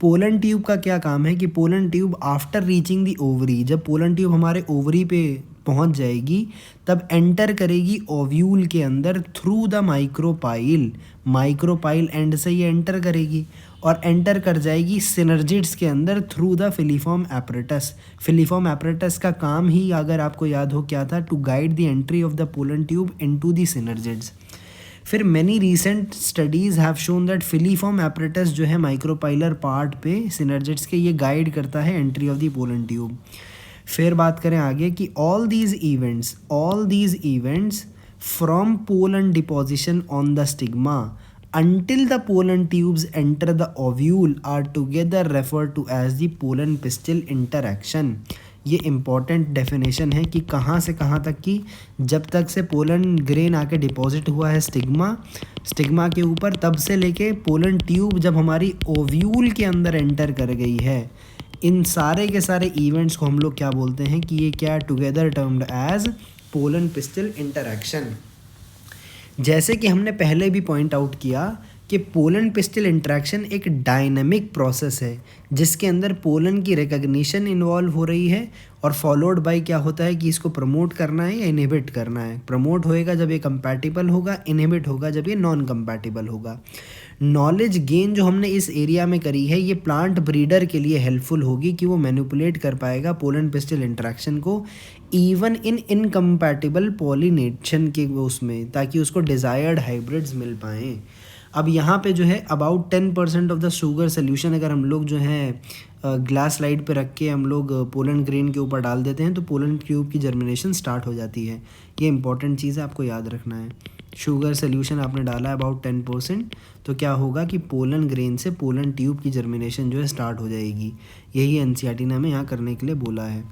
पोलन ट्यूब का क्या काम है कि पोलन ट्यूब आफ्टर रीचिंग दी ओवरी, जब पोलन ट्यूब हमारे ओवरी पे पहुंच जाएगी तब एंटर करेगी ओव्यूल के अंदर थ्रू द माइक्रोपाइल एंड से ये एंटर करेगी, और एंटर कर जाएगी सिनर्जिड्स के अंदर through the filiform apparatus. Filiform apparatus का काम ही अगर आपको याद हो क्या था, to guide the entry of the pollen tube into the synergids. फिर many recent studies have shown that filiform apparatus जो है माइक्रोपाइलर पार्ट पे सिनर्जिड्स के ये गाइड करता है entry of the pollen tube. फिर बात करें आगे कि all these events from pollen deposition on the stigma until the pollen tubes enter the ovule are together referred to as the pollen pistil interaction। ये important definition है कि कहाँ से कहाँ तक की, जब तक से पोलन ग्रेन आके डिपॉजिट हुआ है स्टिग्मा के ऊपर, तब से लेके पोलन ट्यूब जब हमारी ओव्यूल के अंदर एंटर कर गई है, इन सारे के सारे इवेंट्स को हम लोग क्या बोलते हैं कि ये क्या, together termed as pollen pistil interaction. जैसे कि हमने पहले भी पॉइंट आउट किया कि पोलन पिस्टिल इंटरैक्शन एक डायनामिक प्रोसेस है जिसके अंदर पोलन की रिकग्निशन इन्वॉल्व हो रही है, और फॉलोड बाय क्या होता है कि इसको प्रमोट करना है या इनहिबिट करना है। प्रमोट होएगा जब ये कंपैटिबल होगा, इनहिबिट होगा जब ये नॉन कंपैटिबल होगा। नॉलेज गेन जो हमने इस एरिया में करी है ये प्लांट ब्रीडर के लिए हेल्पफुल होगी कि वो मैनिपुलेट कर पाएगा पोलन पिस्टिल इंटरेक्शन को इवन इन इनकम्पैटिबल पॉलिनेशन के उसमें, ताकि उसको डिज़ायर्ड हाइब्रिड्स मिल पाएँ। अब यहाँ पे जो है about 10% of the sugar solution अगर हम लोग जो है ग्लास स्लाइड पे रख के हम लोग पोलन ग्रेन के ऊपर डाल देते हैं तो पोलन ट्यूब की जर्मिनेशन स्टार्ट हो जाती है। ये इंपॉर्टेंट चीज़ है, आपको याद रखना है। शुगर सोल्यूशन आपने डाला है अबाउट 10%, तो क्या होगा कि पोलन ग्रेन से पोलन ट्यूब की जर्मिनेशन जो है स्टार्ट हो जाएगी। यही एनसीईआरटी ने हमें यहाँ करने के लिए बोला है।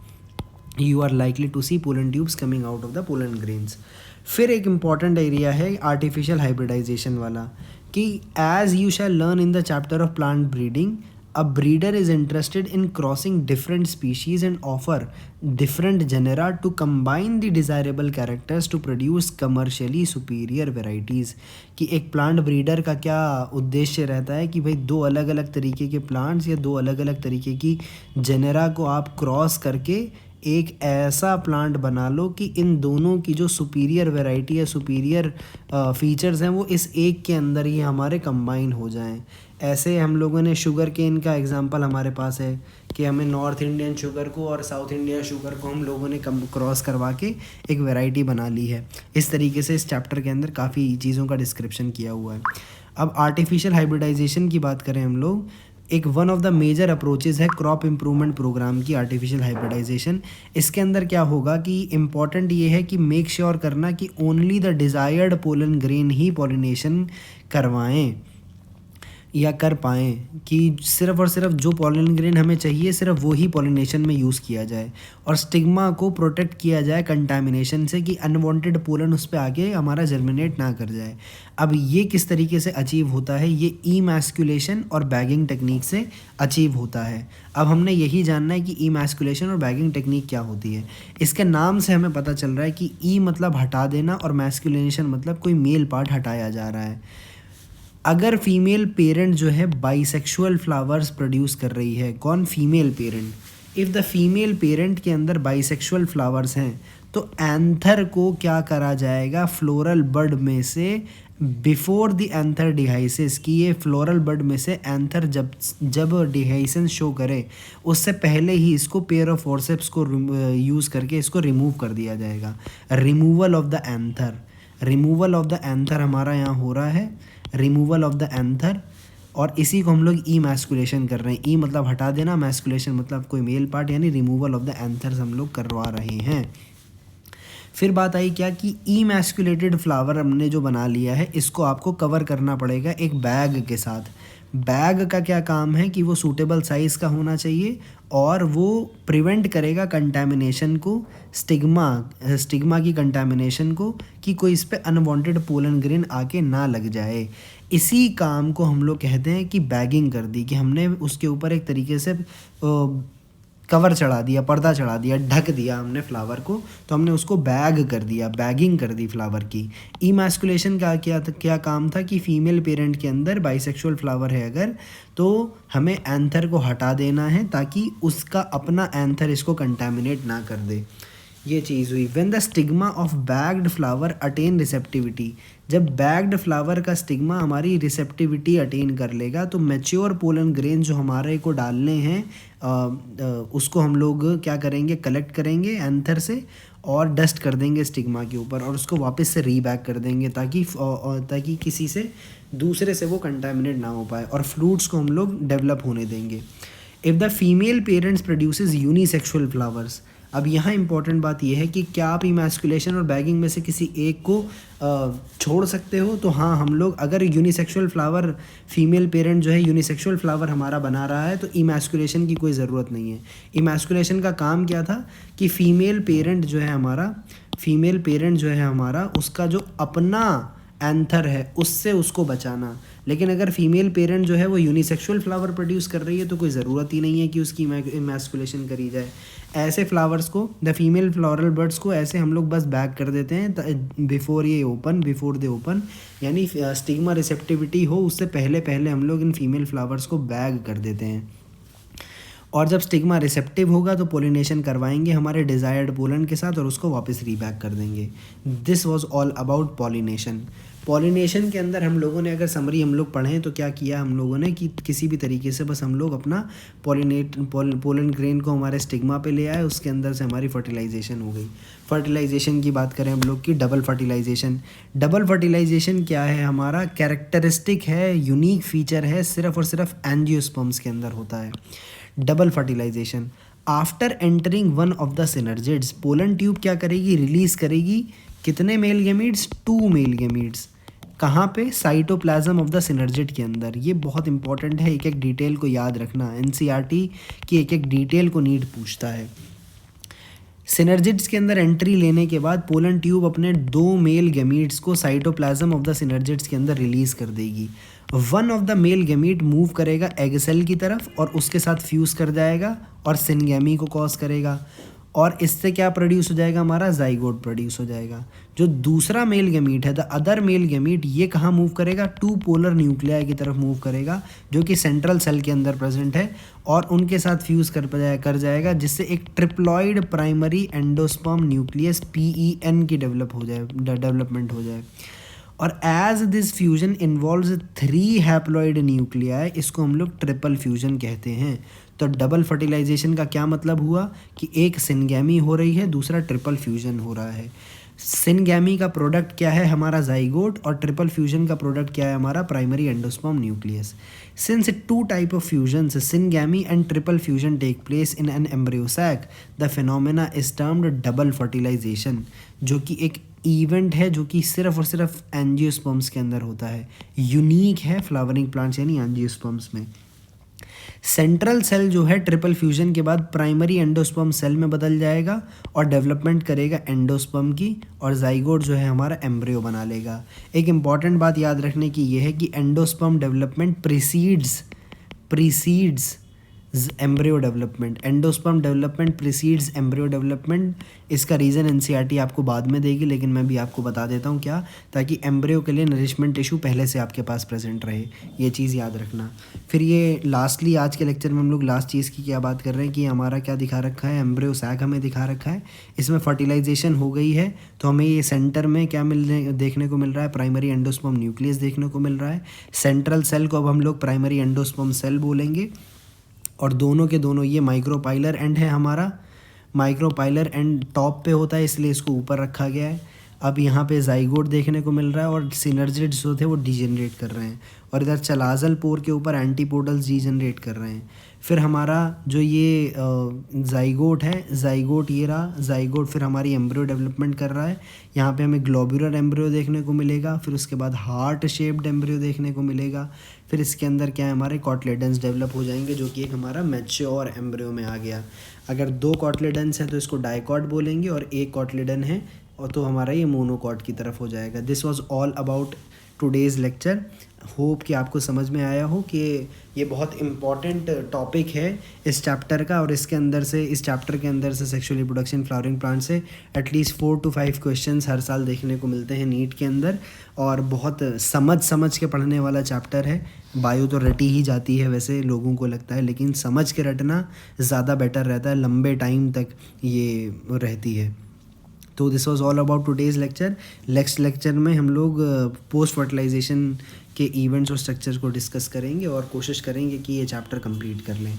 You are likely to see pollen tubes coming out of the pollen grains. फिर एक इम्पॉर्टेंट एरिया है आर्टिफिशियल हाइब्रिडाइजेशन वाला, कि as you shall learn in the chapter of plant breeding, a breeder is interested in crossing different species and offer different genera to combine the desirable characters to produce commercially superior varieties। कि एक plant breeder का क्या उद्देश्य रहता है कि भाई दो अलग अलग तरीके के प्लांट्स या दो अलग अलग तरीके की जेनेरा को आप क्रॉस करके एक ऐसा प्लांट बना लो कि इन दोनों की जो सुपीरियर वैरायटी या सुपीरियर फीचर्स हैं वो इस एक के अंदर ही हमारे कंबाइन हो जाएं। ऐसे हम लोगों ने शुगर केन का एग्जांपल हमारे पास है कि हमें नॉर्थ इंडियन शुगर को और साउथ इंडियन शुगर को हम लोगों ने क्रॉस करवा के एक वैरायटी बना ली है। इस तरीके से इस चैप्टर के अंदर काफ़ी चीज़ों का डिस्क्रिप्शन किया हुआ है। अब आर्टिफिशियल हाइब्रिडाइजेशन की बात करें हम लोग, एक one of the major approaches है क्रॉप इम्प्रूवमेंट प्रोग्राम की आर्टिफिशियल हाइब्रिडाइजेशन। इसके अंदर क्या होगा कि इम्पॉर्टेंट ये है कि मेक श्योर करना कि only the desired pollen grain he pollination करवाएं या कर पाएँ, कि सिर्फ़ और सिर्फ जो पॉलन ग्रेन हमें चाहिए सिर्फ वो ही पॉलिनेशन में यूज़ किया जाए और स्टिग्मा को प्रोटेक्ट किया जाए कंटामिनेशन से, कि अनवांटेड पोलन उस पे आके हमारा जर्मिनेट ना कर जाए। अब ये किस तरीके से अचीव होता है, ये ईमैस्कुलेशन और बैगिंग टेक्निक से अचीव होता है। अब हमने यही जानना है कि ईमैस्कुलेशन और बैगिंग टेक्निक क्या होती है। इसके नाम से हमें पता चल रहा है कि ई मतलब हटा देना और मैस्कुलेशन मतलब कोई मेल पार्ट हटाया जा रहा है। अगर फीमेल पेरेंट जो है बाइसेक्सुअल फ्लावर्स प्रोड्यूस कर रही है, कौन? Female parent. If the female parent के अंदर बाइसेक्सुअल फ्लावर्स हैं तो एंथर को क्या करा जाएगा, फ्लोरल बड में से बिफोर द एंथर डिहाइसिस, कि ये फ्लोरल बड में से एंथर जब डिहाइसेंस शो करे उससे पहले ही इसको पेयर ऑफ फोर्सेप्स को यूज़ करके इसको रिमूव कर दिया जाएगा। Removal of the anther, removal of the anther हमारा यहाँ हो रहा है, रिमूवल ऑफ द एंथर, और इसी को हम लोग ईमैस्कुलेशन कर रहे हैं। ई मतलब हटा देना, मैस्कुलेशन मतलब कोई मेल पार्ट, यानी रिमूवल ऑफ द एंथर्स हम लोग करवा रहे हैं। फिर बात आई क्या कि ईमैस्कुलेटेड फ्लावर हमने जो बना लिया है इसको आपको कवर करना पड़ेगा एक बैग के साथ। बैग का क्या काम है कि वो सूटेबल साइज़ का होना चाहिए और वो प्रिवेंट करेगा कंटामिनेशन को, स्टिग्मा की कंटामिनेशन को, कि कोई इस पे अनवांटेड पोलन ग्रेन आके ना लग जाए। इसी काम को हम लोग कहते हैं कि बैगिंग कर दी, कि हमने उसके ऊपर एक तरीके से कवर चढ़ा दिया, पर्दा चढ़ा दिया, ढक दिया हमने फ्लावर को, तो हमने उसको बैग कर दिया, बैगिंग कर दी फ्लावर की। ईमैस्कुलेशन का क्या काम था कि फीमेल पेरेंट के अंदर बाइसेक्सुअल फ्लावर है अगर, तो हमें एंथर को हटा देना है ताकि उसका अपना एंथर इसको कंटामिनेट ना कर दे। ये चीज़ हुई। When the stigma of bagged flower attain receptivity, जब बैग्ड फ्लावर का स्टिग्मा हमारी रिसेप्टिविटी अटेन कर लेगा तो मैच्योर पोलन ग्रेन जो हमारे को डालने हैं उसको हम लोग क्या करेंगे, कलेक्ट करेंगे एंथर से और डस्ट कर देंगे स्टिग्मा के ऊपर और उसको वापस से रीबैक कर देंगे ताकि किसी से दूसरे से वो कंटामिनेट ना हो पाए और फ्रूट्स को हम लोग डेवलप होने देंगे। If the female parents produces unisexual flowers, अब यहाँ इंपॉर्टेंट बात यह है कि क्या आप इमैस्कुलेशन और बैगिंग में से किसी एक को छोड़ सकते हो? तो हाँ, हम लोग अगर यूनिसेक्सुअल फ्लावर, फीमेल पेरेंट जो है यूनिसेक्सुअल फ्लावर हमारा बना रहा है तो इमैस्कुलेशन की कोई ज़रूरत नहीं है। इमैस्कुलेशन का काम क्या था कि फीमेल पेरेंट जो है हमारा उसका जो अपना एंथर है उससे उसको बचाना। लेकिन अगर फीमेल पेरेंट जो है वो यूनिसेक्सुअल फ्लावर प्रोड्यूस कर रही है तो कोई ज़रूरत ही नहीं है कि उसकी इमैस्कुलेशन करी जाए। ऐसे फ्लावर्स को, द फीमेल फ्लोरल बर्ड्स को ऐसे हम लोग बस बैग कर देते हैं बिफोर दे ओपन, यानी स्टिग्मा रिसेप्टिविटी हो उससे पहले हम लोग इन फीमेल फ्लावर्स को बैग कर देते हैं। और जब स्टिग्मा रिसेप्टिव होगा तो पोलिनेशन करवाएंगे हमारे डिज़ायर्ड पोलन के साथ और उसको वापस रीबैक कर देंगे। This was all about pollination. Pollination के अंदर हम लोगों ने अगर समरी हम लोग पढ़ें तो क्या किया हम लोगों ने कि किसी भी तरीके से बस हम लोग अपना पोलन ग्रेन को हमारे स्टिग्मा पे ले आए, उसके अंदर से हमारी फर्टिलाइजेशन हो गई। फर्टिलाइजेशन की बात करें हम लोग की डबल फर्टिलाइजेशन। डबल फर्टिलाइजेशन क्या है, हमारा कैरेक्टरिस्टिक है, यूनिक फीचर है, सिर्फ और सिर्फ एंजियोस्पर्म्स के अंदर होता है double fertilisation. After entering one of the synergids, pollen tube क्या करेगी, रिलीज करेगी कितने मेल गैमीट्स, 2 मेल गैमीट्स। कहाँ पे, साइटोप्लाज्म ऑफ द सिनर्जिड के अंदर। ये बहुत इंपॉर्टेंट है, एक एक डिटेल को याद रखना, एनसीईआरटी की एक एक डिटेल को नीड पूछता है। सिनर्जिड्स के अंदर एंट्री लेने के बाद पोलन ट्यूब अपने 2 मेल गैमीट्स को साइटोप्लाज्म ऑफ द सिनर्जिड्स के अंदर रिलीज कर देगी। One of the male gamete move करेगा एग सेल की तरफ और उसके साथ फ्यूज कर जाएगा और सिनगैमी को कॉज करेगा, और इससे क्या प्रोड्यूस हो जाएगा, हमारा जाइगोट प्रोड्यूस हो जाएगा। जो दूसरा मेल गैमीट है, द अदर मेल गैमीट, ये कहाँ मूव करेगा, 2 पोलर न्यूक्लियाई की तरफ मूव करेगा जो कि सेंट्रल सेल के अंदर प्रेजेंट है, और उनके साथ फ्यूज कर जाएगा, जिससे एक triploid primary endosperm nucleus PEN की डेवलपमेंट हो जाए। और as this fusion involves 3 haploid nuclei, इसको हम लोग ट्रिपल फ्यूजन कहते हैं। तो डबल फर्टिलाइजेशन का क्या मतलब हुआ कि एक सिनगैमी हो रही है, दूसरा ट्रिपल फ्यूजन हो रहा है। सिनगैमी का प्रोडक्ट क्या है, हमारा जाइगोट, और ट्रिपल फ्यूजन का प्रोडक्ट क्या है, हमारा primary endosperm nucleus. Since 2 type of fusions, syngamy and triple fusion take place in an embryo sac, the phenomena is termed double fertilisation, जो कि एक इवेंट है जो कि सिर्फ और सिर्फ एंजियोस्पर्म्स के अंदर होता है, यूनिक है फ्लावरिंग प्लांट्स यानी एंजियोस्पर्म्स में। सेंट्रल सेल जो है ट्रिपल फ्यूजन के बाद प्राइमरी एंडोस्पर्म सेल में बदल जाएगा और डेवलपमेंट करेगा एंडोस्पर्म की, और जाइगोट जो है हमारा एम्ब्रियो बना लेगा। एक इम्पॉर्टेंट बात याद रखने की ये है कि endosperm development precedes embryo development, endosperm development precedes embryo development. इसका रीज़न एनसीईआरटी आपको बाद में देगी, लेकिन मैं भी आपको बता देता हूँ क्या, ताकि एम्ब्रियो के लिए नरिशमेंट टिश्यू पहले से आपके पास प्रेजेंट रहे, ये चीज़ याद रखना। फिर ये लास्टली आज के लेक्चर में हम लोग लास्ट चीज़ की क्या बात कर रहे हैं कि हमारा क्या दिखा रखा है, एम्ब्रियो सैक हमें दिखा रखा है, इसमें फर्टिलाइजेशन हो गई है, तो हमें ये सेंटर में क्या देखने को मिल रहा है, प्राइमरी एंडोस्पर्म न्यूक्लियस देखने को मिल रहा है। सेंट्रल सेल को अब हम लोग प्राइमरी एंडोस्पर्म सेल बोलेंगे, और दोनों के दोनों ये माइक्रोपाइलर एंड है हमारा, माइक्रोपाइलर एंड टॉप पे होता है इसलिए इसको ऊपर रखा गया है। अब यहाँ पे जाइगोट देखने को मिल रहा है और सिनर्जिड्स जो थे वो डीजनरेट कर रहे हैं, और इधर चलाजल पोर के ऊपर एंटीपोडल्स डीजनरेट कर रहे हैं। फिर हमारा जो ये जाइगोट है, जाइगोट ये रहा जाइगोट, फिर हमारी एम्ब्रियो डेवलपमेंट कर रहा है। यहाँ पे हमें ग्लोब्यूलर एम्ब्रियो देखने को मिलेगा, फिर उसके बाद हार्ट शेप्ड एम्ब्रियो देखने को मिलेगा, फिर इसके अंदर क्या है, हमारे कॉटलेडन्स डेवलप हो जाएंगे, जो कि एक हमारा मैच्योर एम्ब्रियो में आ गया। अगर 2 कॉटलेडन्स हैं तो इसको डाइकॉट बोलेंगे, और 1 कॉटलेडन है और तो हमारा ये मोनोकॉट की तरफ हो जाएगा। This was all about today's lecture. Hope कि आपको समझ में आया हो कि ये बहुत इम्पॉर्टेंट टॉपिक है इस चैप्टर का, और इसके अंदर से, इस चैप्टर के अंदर से सेक्सुअल रिप्रोडक्शन फ्लावरिंग प्लांट से एटलीस्ट 4 to 5 क्वेश्चंस हर साल देखने को मिलते हैं नीट के अंदर, और बहुत समझ के पढ़ने वाला चैप्टर है। बायो तो रटी ही जाती है वैसे लोगों को लगता है, लेकिन समझ के रटना ज़्यादा बेटर रहता है, लंबे टाइम तक ये रहती है। तो this was all about today's lecture. Next lecture में हम लोग पोस्ट फर्टिलाइजेशन के इवेंट्स और स्ट्रक्चर को डिस्कस करेंगे और कोशिश करेंगे कि ये चैप्टर कंप्लीट कर लें।